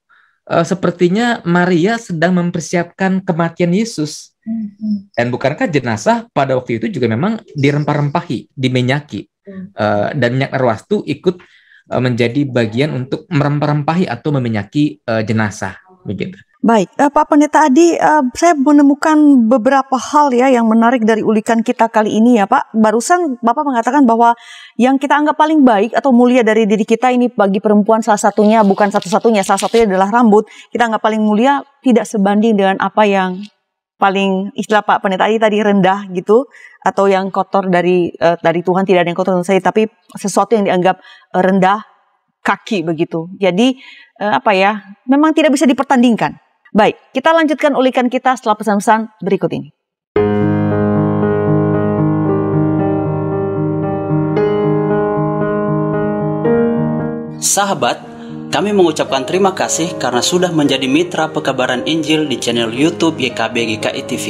sepertinya Maria sedang mempersiapkan kematian Yesus. Dan bukankah jenazah pada waktu itu juga memang dirempah-rempahi, diminyaki. Dan minyak narwastu ikut menjadi bagian untuk merempah-rempahi atau meminyaki jenazah. Begitu. Baik, Pak Pendeta Adi, saya menemukan beberapa hal ya yang menarik dari ulikan kita kali ini ya Pak. Barusan Bapak mengatakan bahwa yang kita anggap paling baik atau mulia dari diri kita ini bagi perempuan salah satunya, bukan satu-satunya, salah satunya adalah rambut. Kita anggap paling mulia tidak sebanding dengan apa yang paling, istilah Pak Pendeta Adi tadi, rendah gitu. Atau yang kotor dari Tuhan, tidak ada yang kotor dari saya, tapi sesuatu yang dianggap rendah, kaki begitu. Jadi memang tidak bisa dipertandingkan. Baik, kita lanjutkan ulikan kita setelah pesan-pesan berikut ini. Sahabat, kami mengucapkan terima kasih karena sudah menjadi mitra pekabaran Injil di channel YouTube YKB GKI TV.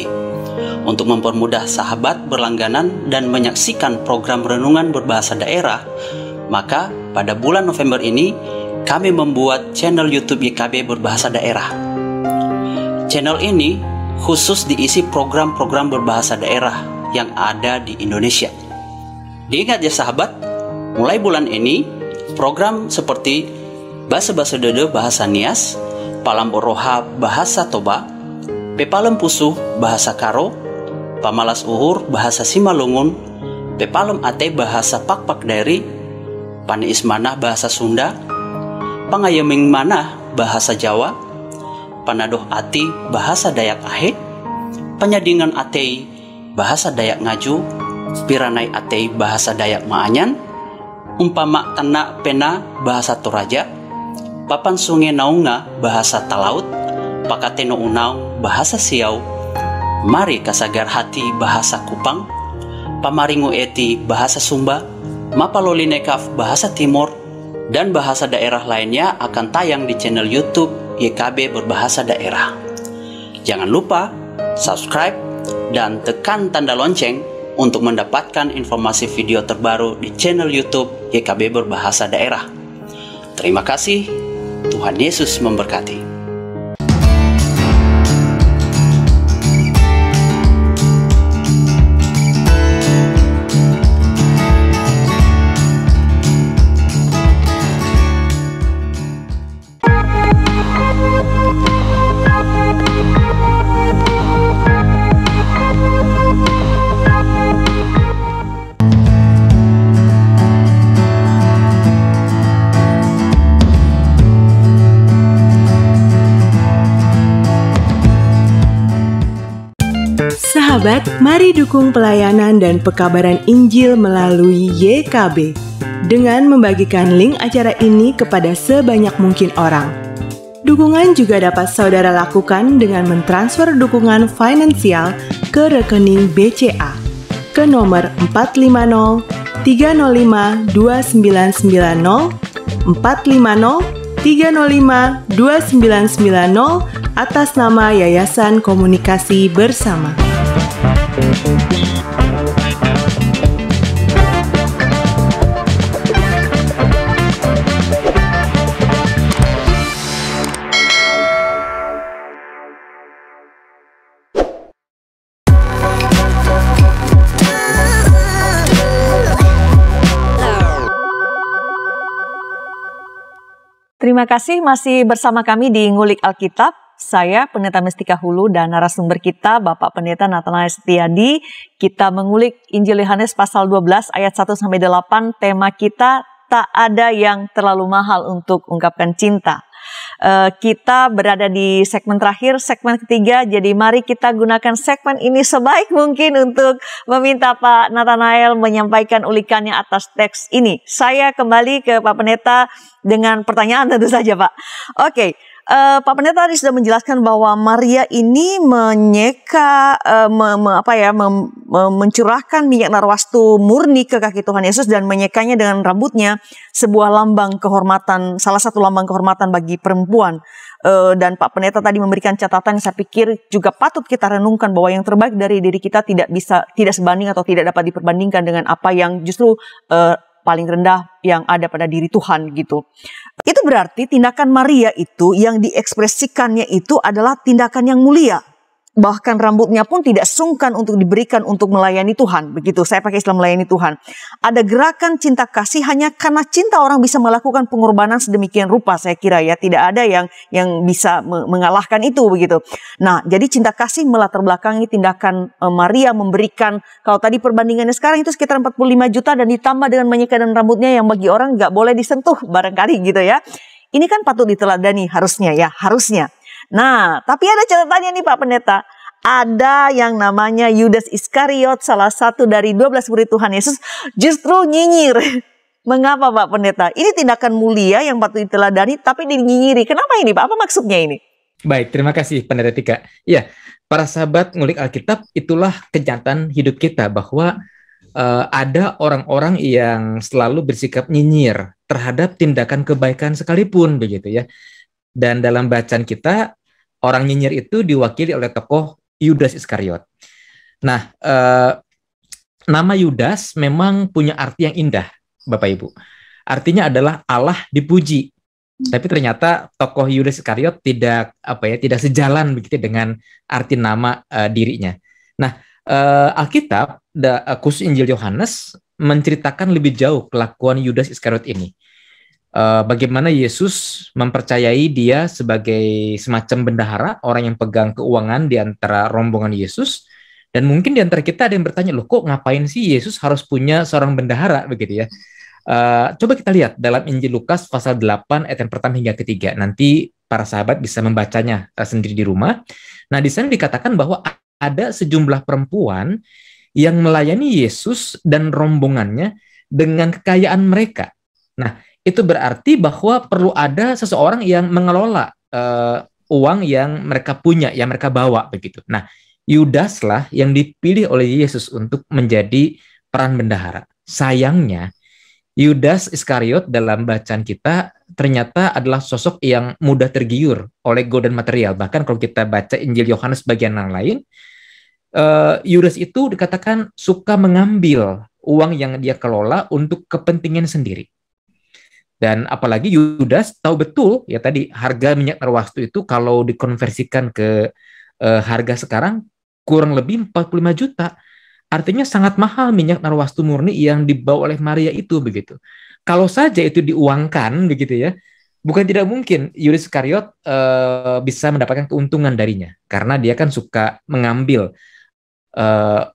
Untuk mempermudah sahabat berlangganan dan menyaksikan program renungan berbahasa daerah, maka pada bulan November ini kami membuat channel YouTube YKB berbahasa daerah. Channel ini khusus diisi program-program berbahasa daerah yang ada di Indonesia. Diingat ya sahabat, mulai bulan ini program seperti Basa-Basa Dede bahasa Nias, Palam Oroha bahasa Toba, Pepalem Pusuh bahasa Karo, Pamalas Uhur bahasa Simalungun, Pepalem Ate bahasa Pakpak Daeri, Paneis Manah bahasa Sunda, Pangayeming Manah bahasa Jawa, Panadoh Ati bahasa Dayak Ahe, Penyadingan Atei bahasa Dayak Ngaju, Piranai Atei bahasa Dayak Maanyan, Umpama Tana Pena bahasa Toraja, Papan Sungai Naunga bahasa Talaut, Pakateno Unau bahasa Siau, Mari Kasagar Hati bahasa Kupang, Pamaringo Eti bahasa Sumba, Mapalolinekaf bahasa Timur, dan bahasa daerah lainnya akan tayang di channel YouTube YKB berbahasa daerah. Jangan lupa subscribe dan tekan tanda lonceng untuk mendapatkan informasi video terbaru di channel YouTube YKB berbahasa daerah. Terima kasih, Tuhan Yesus memberkati. Sahabat, mari dukung pelayanan dan pekabaran Injil melalui YKB dengan membagikan link acara ini kepada sebanyak mungkin orang. Dukungan juga dapat saudara lakukan dengan mentransfer dukungan finansial ke rekening BCA ke nomor 450 305 2990 450 305 2990 atas nama Yayasan Komunikasi Bersama. Terima kasih masih bersama kami di Ngulik Alkitab. Saya Pendeta Mestika Hulu dan narasumber kita Bapak Pendeta Nathanael Setiadi. Kita mengulik Injil Yohanes pasal 12 ayat 1-8. Tema kita, tak ada yang terlalu mahal untuk ungkapkan cinta. Kita berada di segmen terakhir, segmen ketiga. Jadi mari kita gunakan segmen ini sebaik mungkin untuk meminta Pak Nathanael menyampaikan ulikannya atas teks ini. Saya kembali ke Pak Pendeta dengan pertanyaan tentu saja, Pak. Oke. Pak Pendeta tadi sudah menjelaskan bahwa Maria ini menyeka, mencurahkan minyak narwastu murni ke kaki Tuhan Yesus dan menyekanya dengan rambutnya, sebuah lambang kehormatan, salah satu lambang kehormatan bagi perempuan. Dan Pak Pendeta tadi memberikan catatan yang saya pikir juga patut kita renungkan bahwa yang terbaik dari diri kita tidak sebanding atau tidak dapat diperbandingkan dengan apa yang justru paling rendah yang ada pada diri Tuhan gitu. Itu berarti tindakan Maria itu yang diekspresikannya itu adalah tindakan yang mulia. Bahkan rambutnya pun tidak sungkan untuk diberikan untuk melayani Tuhan. Begitu, saya pakai istilah melayani Tuhan. Ada gerakan cinta kasih hanya karena cinta orang bisa melakukan pengorbanan sedemikian rupa, saya kira ya. Tidak ada yang bisa mengalahkan itu begitu. Nah, jadi cinta kasih melatar belakangi tindakan Maria memberikan, kalau tadi perbandingannya sekarang itu sekitar 45 juta dan ditambah dengan menyekakan rambutnya yang bagi orang nggak boleh disentuh barangkali gitu ya. Ini kan patut diteladani harusnya ya, harusnya. Nah, tapi ada catatannya nih Pak Pendeta. Ada yang namanya Yudas Iskariot, salah satu dari 12 murid Tuhan Yesus, justru nyinyir. Mengapa Pak Pendeta? Ini tindakan mulia yang patut diteladani, tapi dinyinyiri. Kenapa ini Pak? Apa maksudnya ini? Baik, terima kasih Pendeta Tika. Ya, para sahabat ngulik Alkitab, itulah kenyataan hidup kita bahwa ada orang-orang yang selalu bersikap nyinyir terhadap tindakan kebaikan sekalipun, begitu ya. Dan dalam bacaan kita, orang nyinyir itu diwakili oleh tokoh Yudas Iskariot. Nah, nama Yudas memang punya arti yang indah, Bapak Ibu. Artinya adalah Allah dipuji. Tapi ternyata tokoh Yudas Iskariot tidak sejalan begitu dengan arti nama dirinya. Nah, Alkitab, khusus Injil Yohanes, menceritakan lebih jauh kelakuan Yudas Iskariot ini. Bagaimana Yesus mempercayai dia sebagai semacam bendahara, orang yang pegang keuangan di antara rombongan Yesus. Dan mungkin di antara kita ada yang bertanya, loh kok ngapain sih Yesus harus punya seorang bendahara begitu ya? Coba kita lihat dalam Injil Lukas pasal 8 ayat yang pertama hingga ketiga. Nanti para sahabat bisa membacanya sendiri di rumah. Nah, di sana dikatakan bahwa ada sejumlah perempuan yang melayani Yesus dan rombongannya dengan kekayaan mereka. Nah, itu berarti bahwa perlu ada seseorang yang mengelola uang yang mereka punya, yang mereka bawa begitu. Nah, Yudas lah yang dipilih oleh Yesus untuk menjadi peran bendahara. Sayangnya, Yudas Iskariot dalam bacaan kita ternyata adalah sosok yang mudah tergiur oleh godaan material. Bahkan kalau kita baca Injil Yohanes bagian yang lain, Yudas itu dikatakan suka mengambil uang yang dia kelola untuk kepentingan sendiri. Dan apalagi Yudas tahu betul ya tadi harga minyak narwastu itu kalau dikonversikan ke harga sekarang kurang lebih 45 juta. Artinya sangat mahal minyak narwastu murni yang dibawa oleh Maria itu begitu. Kalau saja itu diuangkan begitu ya, bukan tidak mungkin Yudas Iskariot bisa mendapatkan keuntungan darinya karena dia kan suka mengambil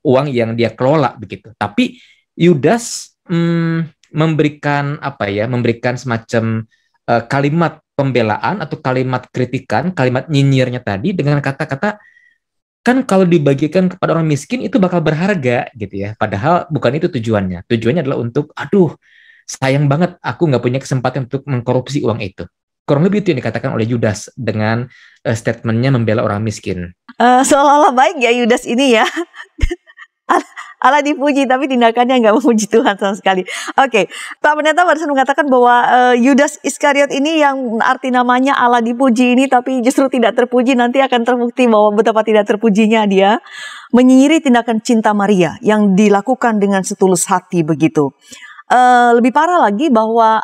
uang yang dia kelola begitu. Tapi Yudas memberikan semacam kalimat pembelaan atau kalimat kritikan, kalimat nyinyirnya tadi dengan kata-kata kan kalau dibagikan kepada orang miskin itu bakal berharga gitu ya. Padahal bukan itu tujuannya. Tujuannya adalah untuk sayang banget aku nggak punya kesempatan untuk mengkorupsi uang itu. Kurang lebih itu yang dikatakan oleh Yudas dengan statementnya membela orang miskin. Seolah-olah baik ya Yudas ini ya. Allah dipuji tapi tindakannya nggak memuji Tuhan sama sekali. Oke, Pak Pendeta barusan mengatakan bahwa Yudas Iskariot ini yang arti namanya Allah dipuji ini tapi justru tidak terpuji. Nanti akan terbukti bahwa betapa tidak terpujinya dia menyinyiri tindakan cinta Maria yang dilakukan dengan setulus hati begitu. Lebih parah lagi bahwa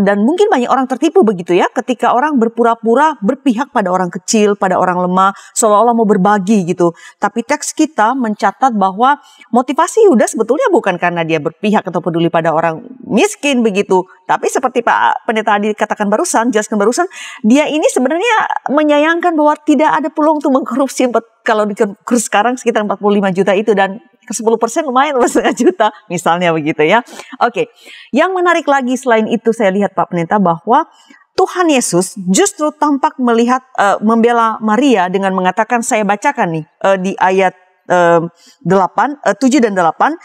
dan mungkin banyak orang tertipu begitu ya, ketika orang berpura-pura berpihak pada orang kecil, pada orang lemah, seolah-olah mau berbagi gitu. Tapi teks kita mencatat bahwa motivasi Yudas sebetulnya bukan karena dia berpihak atau peduli pada orang miskin begitu. Tapi seperti Pak Pendeta Adi katakan barusan, jelaskan barusan, dia ini sebenarnya menyayangkan bahwa tidak ada peluang untuk mengkorupsi, kalau di kurs sekarang sekitar 45 juta itu, dan 10% lumayan, setengah juta misalnya begitu ya. Oke, yang menarik lagi selain itu saya lihat Pak Pendeta bahwa Tuhan Yesus justru tampak membela Maria dengan mengatakan, saya bacakan nih di ayat 7 dan 8.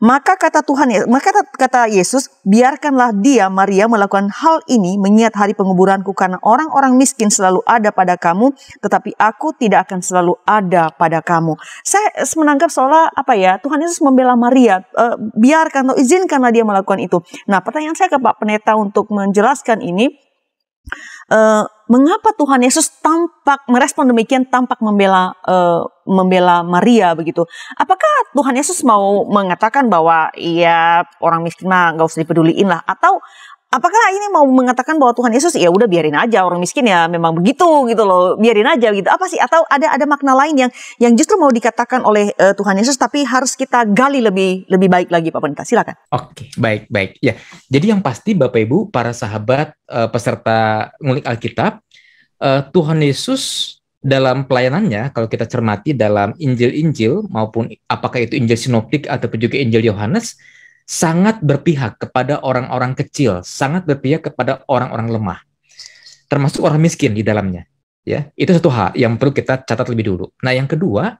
Maka kata Yesus, biarkanlah dia, Maria, melakukan hal ini mengingat hari penguburanku, karena orang-orang miskin selalu ada pada kamu, tetapi aku tidak akan selalu ada pada kamu. Saya menanggap seolah Tuhan Yesus membela Maria, biarkan atau izinkanlah dia melakukan itu. Nah, pertanyaan saya ke Pak Pendeta untuk menjelaskan ini, mengapa Tuhan Yesus tampak merespon demikian, tampak membela Maria begitu? Apakah Tuhan Yesus mau mengatakan bahwa ya orang miskin mah nggak usah dipeduliin lah, atau apakah ini mau mengatakan bahwa Tuhan Yesus ya udah biarin aja orang miskin ya memang begitu gitu loh, biarin aja gitu? Apa sih? Atau ada makna lain yang justru mau dikatakan oleh Tuhan Yesus tapi harus kita gali lebih baik lagi, Pak Pendeta? Silakan. Oke, baik ya. Jadi yang pasti Bapak Ibu, para sahabat peserta ngulik Alkitab, Tuhan Yesus dalam pelayanannya, kalau kita cermati dalam Injil-Injil maupun apakah itu Injil Sinoptik ataupun juga Injil Yohanes, sangat berpihak kepada orang-orang kecil, sangat berpihak kepada orang-orang lemah, termasuk orang miskin di dalamnya. Ya, itu satu hal yang perlu kita catat lebih dulu. Nah, yang kedua,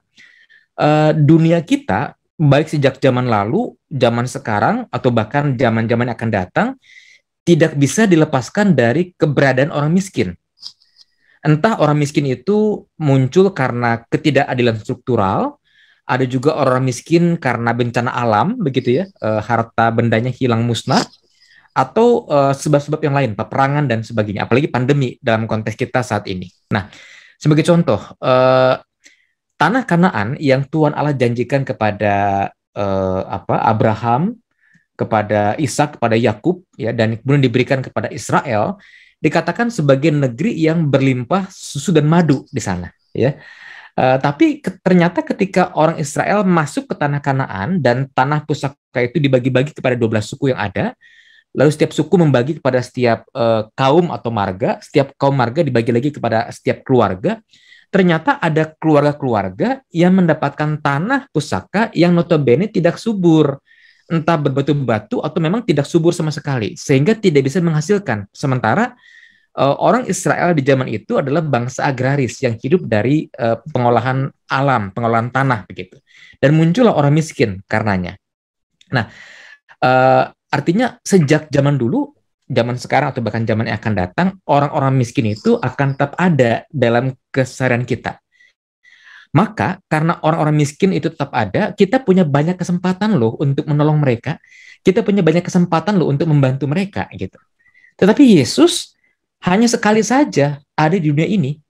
dunia kita baik sejak zaman lalu, zaman sekarang, atau bahkan zaman-zaman yang akan datang, tidak bisa dilepaskan dari keberadaan orang miskin. Entah orang miskin itu muncul karena ketidakadilan struktural, ada juga orang miskin karena bencana alam, begitu ya, harta bendanya hilang musnah, atau sebab-sebab yang lain, peperangan dan sebagainya, apalagi pandemi dalam konteks kita saat ini. Nah, sebagai contoh, tanah Kanaan yang Tuhan Allah janjikan kepada Abraham, kepada Ishak, kepada Yakub, ya, dan kemudian diberikan kepada Israel, dikatakan sebagai negeri yang berlimpah susu dan madu di sana, ya. Tapi ternyata ketika orang Israel masuk ke tanah Kanaan dan tanah pusaka itu dibagi-bagi kepada 12 suku yang ada, lalu setiap suku membagi kepada setiap kaum atau marga, setiap kaum marga dibagi lagi kepada setiap keluarga. Ternyata ada keluarga-keluarga yang mendapatkan tanah pusaka yang notabene tidak subur, entah berbatu-batu atau memang tidak subur sama sekali, sehingga tidak bisa menghasilkan. Sementara orang Israel di zaman itu adalah bangsa agraris yang hidup dari pengolahan alam, pengolahan tanah begitu. Dan muncullah orang miskin karenanya. Nah, artinya sejak zaman dulu, zaman sekarang atau bahkan zaman yang akan datang, orang-orang miskin itu akan tetap ada dalam keseharian kita. Maka karena orang-orang miskin itu tetap ada, kita punya banyak kesempatan loh untuk menolong mereka. Kita punya banyak kesempatan loh untuk membantu mereka gitu. Tetapi Yesus hanya sekali saja ada di dunia ini,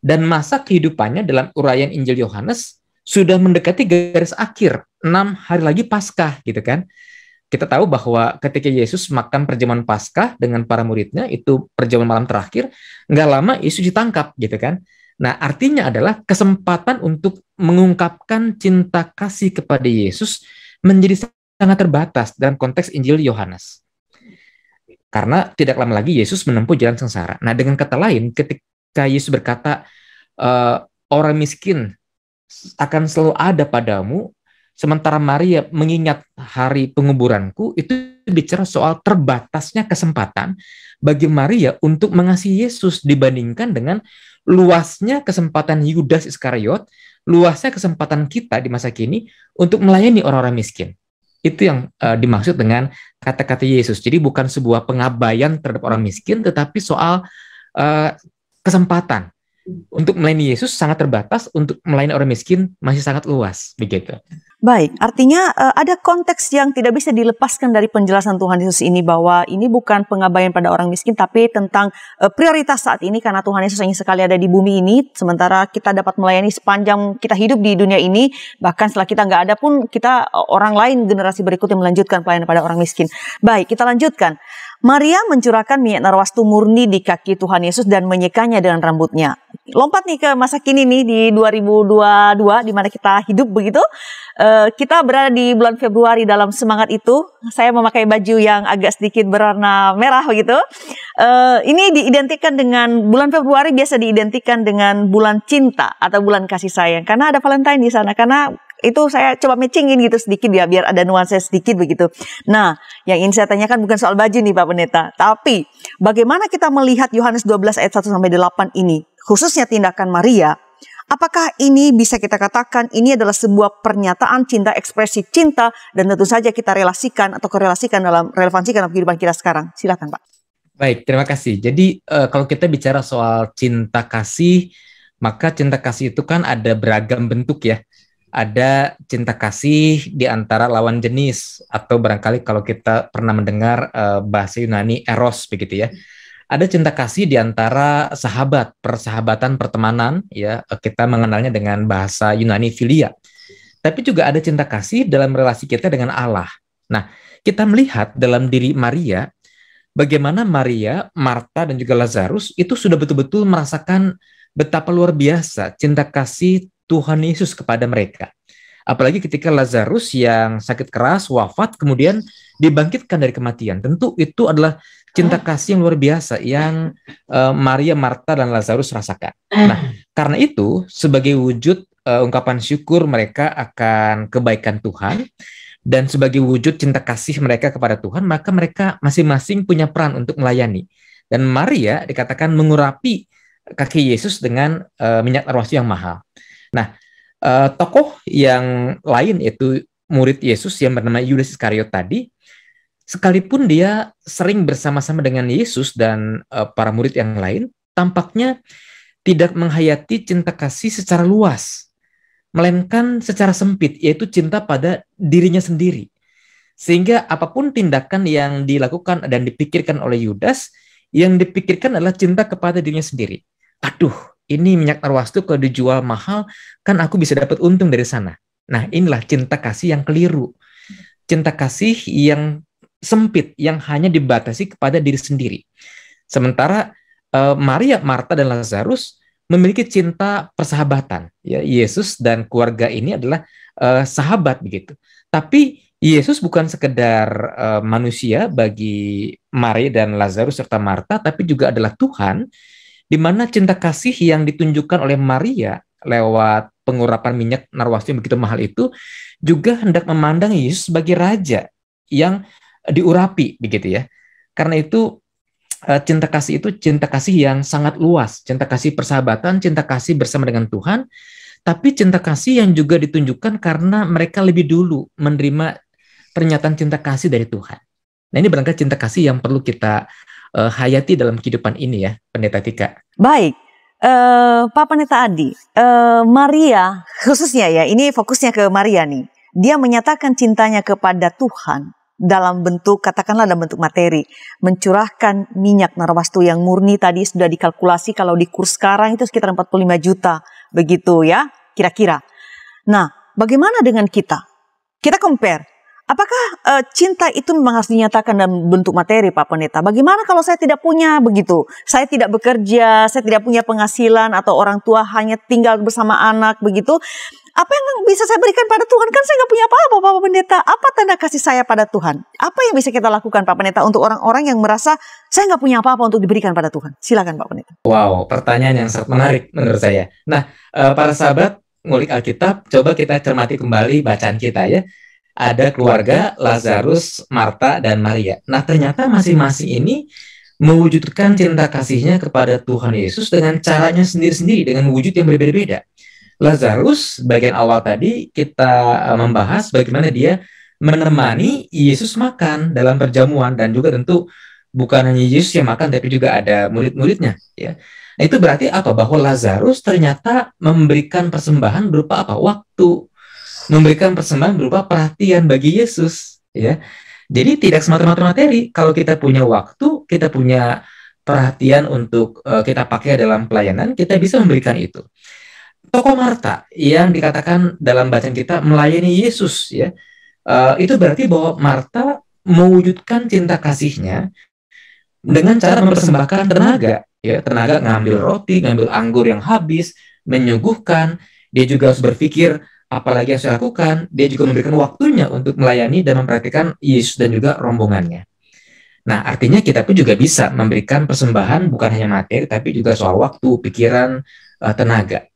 dan masa kehidupannya dalam uraian Injil Yohanes sudah mendekati garis akhir, 6 hari lagi Paskah gitu kan. Kita tahu bahwa ketika Yesus makan perjamuan Paskah dengan para muridnya, itu perjamuan malam terakhir, nggak lama Yesus ditangkap gitu kan. Nah, artinya adalah kesempatan untuk mengungkapkan cinta kasih kepada Yesus menjadi sangat terbatas dalam konteks Injil Yohanes. Karena tidak lama lagi Yesus menempuh jalan sengsara. Nah, dengan kata lain, ketika Yesus berkata, orang miskin akan selalu ada padamu, sementara Maria mengingat hari penguburanku, itu bicara soal terbatasnya kesempatan bagi Maria untuk mengasihi Yesus dibandingkan dengan luasnya kesempatan Yudas Iskariot, luasnya kesempatan kita di masa kini untuk melayani orang-orang miskin. Itu yang dimaksud dengan kata-kata Yesus. Jadi bukan sebuah pengabaian terhadap orang miskin, tetapi soal kesempatan untuk melayani Yesus sangat terbatas, untuk melayani orang miskin masih sangat luas, begitu. Baik, artinya ada konteks yang tidak bisa dilepaskan dari penjelasan Tuhan Yesus ini, bahwa ini bukan pengabaian pada orang miskin, tapi tentang prioritas saat ini, karena Tuhan Yesus ingin sekali ada di bumi ini, sementara kita dapat melayani sepanjang kita hidup di dunia ini, bahkan setelah kita nggak ada pun kita orang lain, generasi berikutnya melanjutkan pelayanan pada orang miskin. Baik, kita lanjutkan. Maria mencurahkan minyak narwastu murni di kaki Tuhan Yesus dan menyekanya dengan rambutnya. Lompat nih ke masa kini nih di 2022 di mana kita hidup begitu. Kita berada di bulan Februari. Dalam semangat itu saya memakai baju yang agak sedikit berwarna merah begitu. Ini diidentikan dengan bulan Februari, biasa diidentikan dengan bulan cinta atau bulan kasih sayang karena ada Valentine di sana. Karena itu saya coba matchingin gitu sedikit ya biar ada nuansa sedikit begitu. Nah, yang ingin saya tanyakan bukan soal baju nih Pak Pendeta, tapi bagaimana kita melihat Yohanes 12 ayat 1 sampai 8 ini, khususnya tindakan Maria. Apakah ini bisa kita katakan ini adalah sebuah pernyataan cinta, ekspresi cinta, dan tentu saja kita relasikan atau korelasikan relevansikan dalam kehidupan kita sekarang. Silakan Pak. Baik, terima kasih. Jadi kalau kita bicara soal cinta kasih, maka cinta kasih itu kan ada beragam bentuk ya. Ada cinta kasih di antara lawan jenis, atau barangkali kalau kita pernah mendengar bahasa Yunani eros begitu ya. Ada cinta kasih di antara sahabat, persahabatan, pertemanan ya, kita mengenalnya dengan bahasa Yunani philia. Tapi juga ada cinta kasih dalam relasi kita dengan Allah. Nah, kita melihat dalam diri Maria, bagaimana Maria, Marta, dan juga Lazarus itu sudah betul-betul merasakan betapa luar biasa cinta kasih Tuhan Yesus kepada mereka. Apalagi ketika Lazarus yang sakit keras, wafat, kemudian dibangkitkan dari kematian. Tentu itu adalah cinta kasih yang luar biasa yang Maria, Marta, dan Lazarus rasakan. Nah, karena itu sebagai wujud ungkapan syukur mereka akan kebaikan Tuhan, dan sebagai wujud cinta kasih mereka kepada Tuhan, maka mereka masing-masing punya peran untuk melayani. Dan Maria dikatakan mengurapi kaki Yesus dengan minyak narwastu yang mahal. Nah, tokoh yang lain yaitu murid Yesus yang bernama Yudas Iskariot tadi, sekalipun dia sering bersama-sama dengan Yesus dan para murid yang lain, tampaknya tidak menghayati cinta kasih secara luas, melainkan secara sempit, yaitu cinta pada dirinya sendiri. Sehingga apapun tindakan yang dilakukan dan dipikirkan oleh Yudas, yang dipikirkan adalah cinta kepada dirinya sendiri. Aduh, ini minyak narwastu kalau dijual mahal, kan aku bisa dapat untung dari sana. Nah, inilah cinta kasih yang keliru. Cinta kasih yang sempit, yang hanya dibatasi kepada diri sendiri. Sementara Maria, Marta, dan Lazarus memiliki cinta persahabatan. Ya, Yesus dan keluarga ini adalah sahabat begitu. Tapi Yesus bukan sekedar manusia bagi Maria dan Lazarus serta Marta, tapi juga adalah Tuhan, di mana cinta kasih yang ditunjukkan oleh Maria lewat pengurapan minyak narwastu yang begitu mahal itu juga hendak memandang Yesus sebagai raja yang diurapi begitu ya. Karena itu cinta kasih itu cinta kasih yang sangat luas, cinta kasih persahabatan, cinta kasih bersama dengan Tuhan, tapi cinta kasih yang juga ditunjukkan karena mereka lebih dulu menerima pernyataan cinta kasih dari Tuhan. Nah, ini barangkali cinta kasih yang perlu kita hayati dalam kehidupan ini ya, Pendeta Tika. Baik, Pak Pendeta Adi, Maria khususnya ya, ini fokusnya ke Maria nih. Dia menyatakan cintanya kepada Tuhan dalam bentuk, katakanlah dalam bentuk materi, mencurahkan minyak narwastu yang murni tadi sudah dikalkulasi kalau di kurs sekarang itu sekitar 45 juta, begitu ya, kira-kira. Nah, bagaimana dengan kita? Kita compare. Apakah cinta itu memang harus dinyatakan dalam bentuk materi, Pak Pendeta? Bagaimana kalau saya tidak punya begitu? Saya tidak bekerja, saya tidak punya penghasilan, atau orang tua hanya tinggal bersama anak begitu. Apa yang bisa saya berikan pada Tuhan? Kan saya nggak punya apa-apa, Pak Pendeta. Apa tanda kasih saya pada Tuhan? Apa yang bisa kita lakukan, Pak Pendeta, untuk orang-orang yang merasa saya nggak punya apa-apa untuk diberikan pada Tuhan? Silakan, Pak Pendeta. Wow, pertanyaan yang sangat menarik menurut saya. Nah, para sahabat ngulik Alkitab, coba kita cermati kembali bacaan kita ya. Ada keluarga Lazarus, Marta, dan Maria. Nah, ternyata masing-masing ini mewujudkan cinta kasihnya kepada Tuhan Yesus dengan caranya sendiri-sendiri, dengan wujud yang berbeda-beda. Lazarus, bagian awal tadi kita membahas bagaimana dia menemani Yesus makan dalam perjamuan, dan juga tentu bukan hanya Yesus yang makan, tapi juga ada murid-muridnya. Ya. Nah, itu berarti apa? Bahwa Lazarus ternyata memberikan persembahan berupa apa? Waktu. Memberikan persembahan berupa perhatian bagi Yesus, ya. Jadi tidak semata-mata materi. Kalau kita punya waktu, kita punya perhatian untuk kita pakai dalam pelayanan, kita bisa memberikan itu. Tokoh Marta yang dikatakan dalam bacaan kita melayani Yesus, ya, itu berarti bahwa Marta mewujudkan cinta kasihnya dengan cara mempersembahkan tenaga, ya, tenaga ngambil roti, ngambil anggur yang habis, menyuguhkan. Dia juga harus berpikir apalagi yang saya lakukan. Dia juga memberikan waktunya untuk melayani dan memperhatikan Yesus dan juga rombongannya. Nah, artinya kita pun juga bisa memberikan persembahan bukan hanya materi, tapi juga soal waktu, pikiran, tenaga.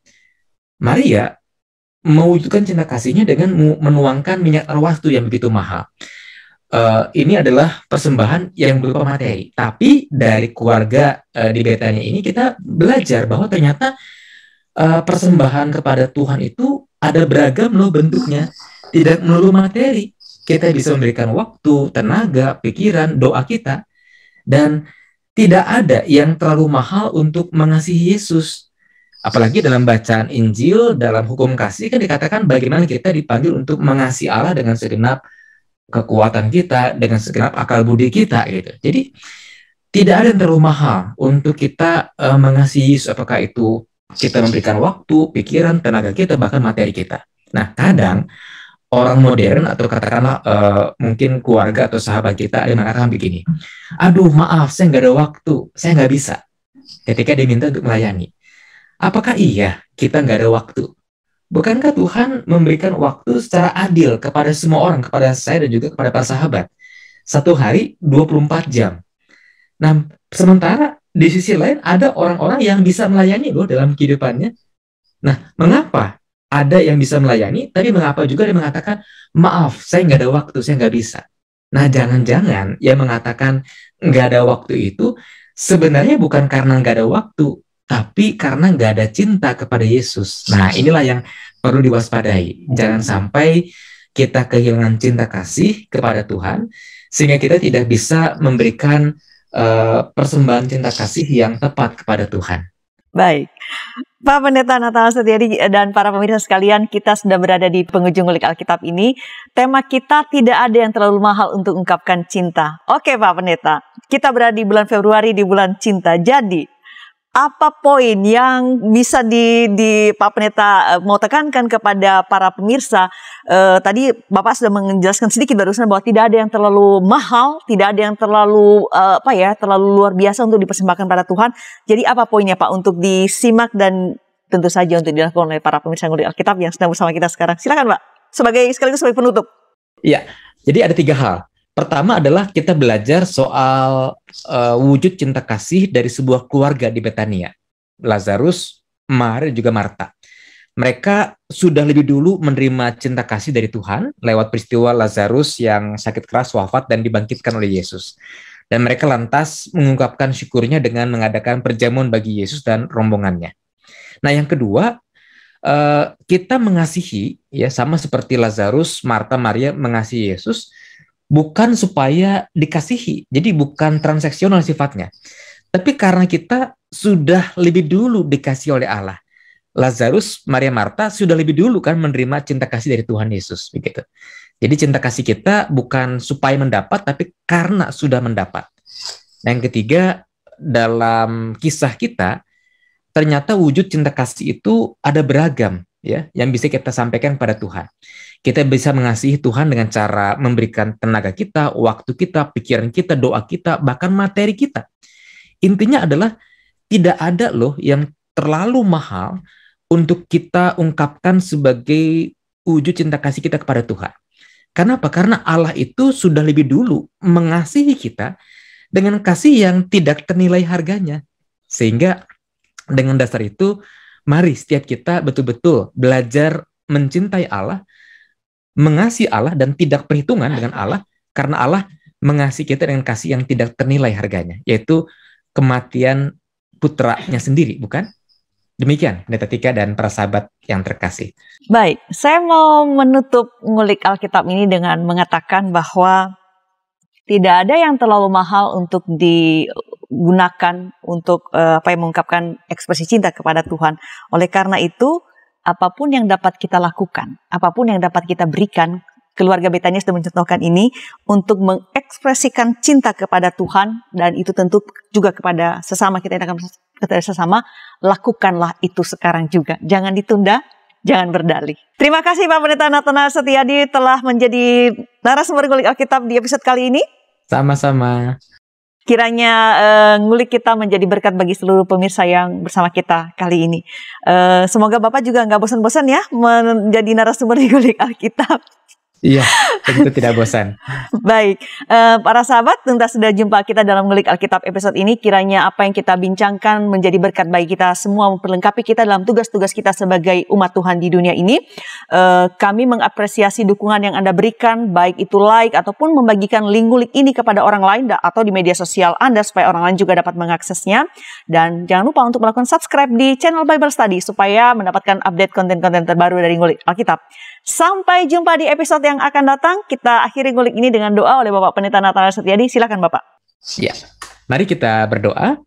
Maria mewujudkan cinta kasihnya dengan menuangkan minyak arwahstu yang begitu mahal. Ini adalah persembahan yang berupa materi. Tapi dari keluarga di Betania ini kita belajar bahwa ternyata persembahan kepada Tuhan itu ada beragam loh bentuknya. Tidak melulu materi. Kita bisa memberikan waktu, tenaga, pikiran, doa kita. Dan tidak ada yang terlalu mahal untuk mengasihi Yesus. Apalagi dalam bacaan Injil, dalam hukum kasih kan dikatakan bagaimana kita dipanggil untuk mengasihi Allah dengan segenap kekuatan kita, dengan segenap akal budi kita gitu. Jadi tidak ada yang terlalu mahal untuk kita mengasihi Yesus, apakah itu kita memberikan waktu, pikiran, tenaga kita, bahkan materi kita. Nah, kadang orang modern atau katakanlah mungkin keluarga atau sahabat kita ada yang mengatakan begini, aduh maaf saya nggak ada waktu, saya nggak bisa, ketika diminta untuk melayani. Apakah iya kita nggak ada waktu? Bukankah Tuhan memberikan waktu secara adil kepada semua orang, kepada saya dan juga kepada para sahabat? Satu hari 24 jam. Nah, sementara di sisi lain ada orang-orang yang bisa melayani loh dalam kehidupannya. Nah, mengapa ada yang bisa melayani, tapi mengapa juga dia mengatakan, maaf, saya nggak ada waktu, saya nggak bisa. Nah, jangan-jangan yang mengatakan nggak ada waktu itu sebenarnya bukan karena nggak ada waktu, tapi karena nggak ada cinta kepada Yesus. Nah, inilah yang perlu diwaspadai. Jangan sampai kita kehilangan cinta kasih kepada Tuhan, sehingga kita tidak bisa memberikan persembahan cinta kasih yang tepat kepada Tuhan. Baik, Pak Pendeta Natanael Setiadi dan para pemirsa sekalian, kita sudah berada di penghujung Ngulik Alkitab ini. Tema kita tidak ada yang terlalu mahal untuk ungkapkan cinta. Oke Pak Pendeta, kita berada di bulan Februari, di bulan cinta. Jadi, apa poin yang bisa di Pak Pendeta mau tekankan kepada para pemirsa? Tadi Bapak sudah menjelaskan sedikit barusan bahwa tidak ada yang terlalu mahal, tidak ada yang terlalu terlalu luar biasa untuk dipersembahkan pada Tuhan. Jadi apa poinnya Pak untuk disimak dan tentu saja untuk dilakukan oleh para pemirsa Ngulik Alkitab yang sedang bersama kita sekarang? Silakan Pak, sekaligus sebagai penutup. Iya, jadi ada 3 hal. Pertama adalah kita belajar soal wujud cinta kasih dari sebuah keluarga di Betania. Lazarus, Maria, dan juga Marta. Mereka sudah lebih dulu menerima cinta kasih dari Tuhan lewat peristiwa Lazarus yang sakit keras wafat dan dibangkitkan oleh Yesus. Dan mereka lantas mengungkapkan syukurnya dengan mengadakan perjamuan bagi Yesus dan rombongannya. Nah, yang kedua, kita mengasihi, ya sama seperti Lazarus, Marta, Maria mengasihi Yesus, bukan supaya dikasihi, jadi bukan transaksional sifatnya. Tapi karena kita sudah lebih dulu dikasih oleh Allah. Lazarus, Maria, Marta sudah lebih dulu kan menerima cinta kasih dari Tuhan Yesus, begitu. Jadi cinta kasih kita bukan supaya mendapat, tapi karena sudah mendapat. Yang ketiga, dalam kisah kita, ternyata wujud cinta kasih itu ada beragam, ya, yang bisa kita sampaikan pada Tuhan. Kita bisa mengasihi Tuhan dengan cara memberikan tenaga kita, waktu kita, pikiran kita, doa kita, bahkan materi kita. Intinya adalah tidak ada loh yang terlalu mahal untuk kita ungkapkan sebagai wujud cinta kasih kita kepada Tuhan. Kenapa? Karena Allah itu sudah lebih dulu mengasihi kita dengan kasih yang tidak ternilai harganya. Sehingga dengan dasar itu, mari setiap kita betul-betul belajar mencintai Allah, mengasihi Allah dan tidak perhitungan dengan Allah, karena Allah mengasihi kita dengan kasih yang tidak ternilai harganya, yaitu kematian putranya sendiri, bukan? Demikian, Pendeta Tika dan para sahabat yang terkasih. Baik, saya mau menutup Ngulik Alkitab ini dengan mengatakan bahwa tidak ada yang terlalu mahal untuk digunakan untuk mengungkapkan ekspresi cinta kepada Tuhan. Oleh karena itu, apapun yang dapat kita lakukan, apapun yang dapat kita berikan, keluarga Betania sudah mencontohkan ini untuk mengekspresikan cinta kepada Tuhan, dan itu tentu juga kepada sesama kita yang akan kepada sesama, lakukanlah itu sekarang juga. Jangan ditunda, jangan berdalih. Terima kasih Pak Pendeta Natanael Setiadi telah menjadi narasumber Ngulik Alkitab di episode kali ini. Sama-sama. Kiranya ngulik kita menjadi berkat bagi seluruh pemirsa yang bersama kita kali ini. Semoga Bapak juga nggak bosan-bosan ya menjadi narasumber di Ngulik Alkitab. Iya, tentu tidak bosan. Baik, para sahabat, tuntas sudah jumpa kita dalam Ngulik Alkitab episode ini. Kiranya apa yang kita bincangkan menjadi berkat bagi kita semua, memperlengkapi kita dalam tugas-tugas kita sebagai umat Tuhan di dunia ini. Kami mengapresiasi dukungan yang Anda berikan, baik itu like ataupun membagikan link Ngulik ini kepada orang lain atau di media sosial Anda supaya orang lain juga dapat mengaksesnya. Dan jangan lupa untuk melakukan subscribe di channel Bible Study supaya mendapatkan update konten-konten terbaru dari Ngulik Alkitab. Sampai jumpa di episode yang akan datang. Kita akhiri Ngulik ini dengan doa oleh Bapak Pendeta Nathanael Setiadi. Silakan Bapak. Ya, mari kita berdoa.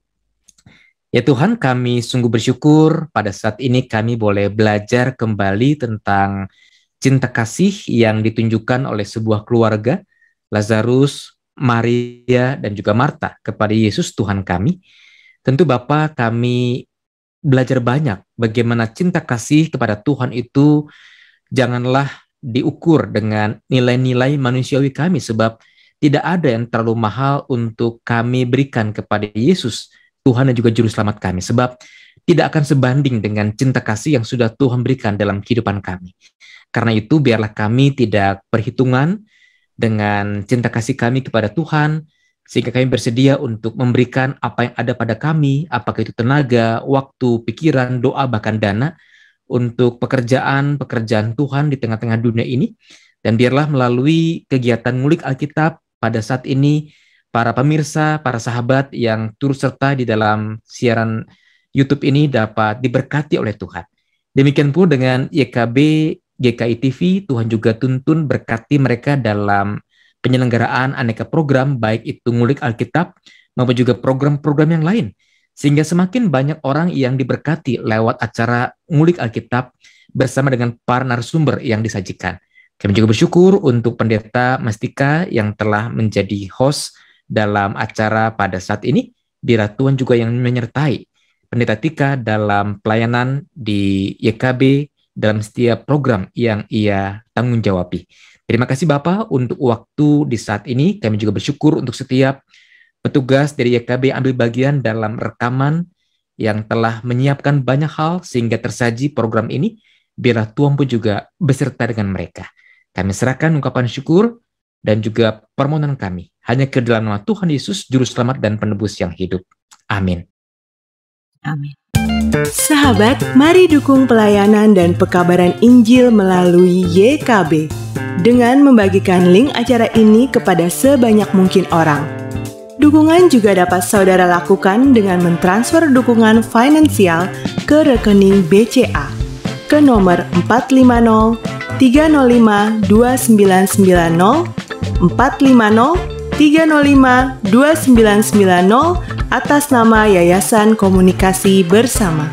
Ya Tuhan, kami sungguh bersyukur pada saat ini kami boleh belajar kembali tentang cinta kasih yang ditunjukkan oleh sebuah keluarga, Lazarus, Maria, dan juga Marta kepada Yesus Tuhan kami. Tentu Bapa, kami belajar banyak bagaimana cinta kasih kepada Tuhan itu janganlah diukur dengan nilai-nilai manusiawi kami, sebab tidak ada yang terlalu mahal untuk kami berikan kepada Yesus, Tuhan dan juga Juru Selamat kami, sebab tidak akan sebanding dengan cinta kasih yang sudah Tuhan berikan dalam kehidupan kami. Karena itu biarlah kami tidak perhitungan dengan cinta kasih kami kepada Tuhan, sehingga kami bersedia untuk memberikan apa yang ada pada kami, apakah itu tenaga, waktu, pikiran, doa, bahkan dana, untuk pekerjaan Tuhan di tengah-tengah dunia ini. Dan biarlah melalui kegiatan Ngulik Alkitab pada saat ini, para pemirsa, para sahabat yang turut serta di dalam siaran YouTube ini dapat diberkati oleh Tuhan. Demikian pula dengan YKB, GKI TV, Tuhan juga tuntun berkati mereka dalam penyelenggaraan aneka program, baik itu Ngulik Alkitab maupun juga program-program yang lain. Sehingga semakin banyak orang yang diberkati lewat acara Ngulik Alkitab bersama dengan para narasumber yang disajikan. Kami juga bersyukur untuk Pendeta Mastika yang telah menjadi host dalam acara pada saat ini. Biarlah Tuhan juga yang menyertai Pendeta Tika dalam pelayanan di YKB dalam setiap program yang ia tanggung jawabi. Terima kasih Bapak untuk waktu di saat ini. Kami juga bersyukur untuk setiap petugas dari YKB ambil bagian dalam rekaman yang telah menyiapkan banyak hal sehingga tersaji program ini. Biarlah Tuhan pun juga beserta dengan mereka. Kami serahkan ungkapan syukur dan juga permohonan kami hanya ke dalam nama Tuhan Yesus, Juru Selamat dan Penebus yang hidup. Amin. Amin. Sahabat, mari dukung pelayanan dan pekabaran Injil melalui YKB dengan membagikan link acara ini kepada sebanyak mungkin orang. Dukungan juga dapat saudara lakukan dengan mentransfer dukungan finansial ke rekening BCA ke nomor 450 305 2990 450 305 2990 atas nama Yayasan Komunikasi Bersama.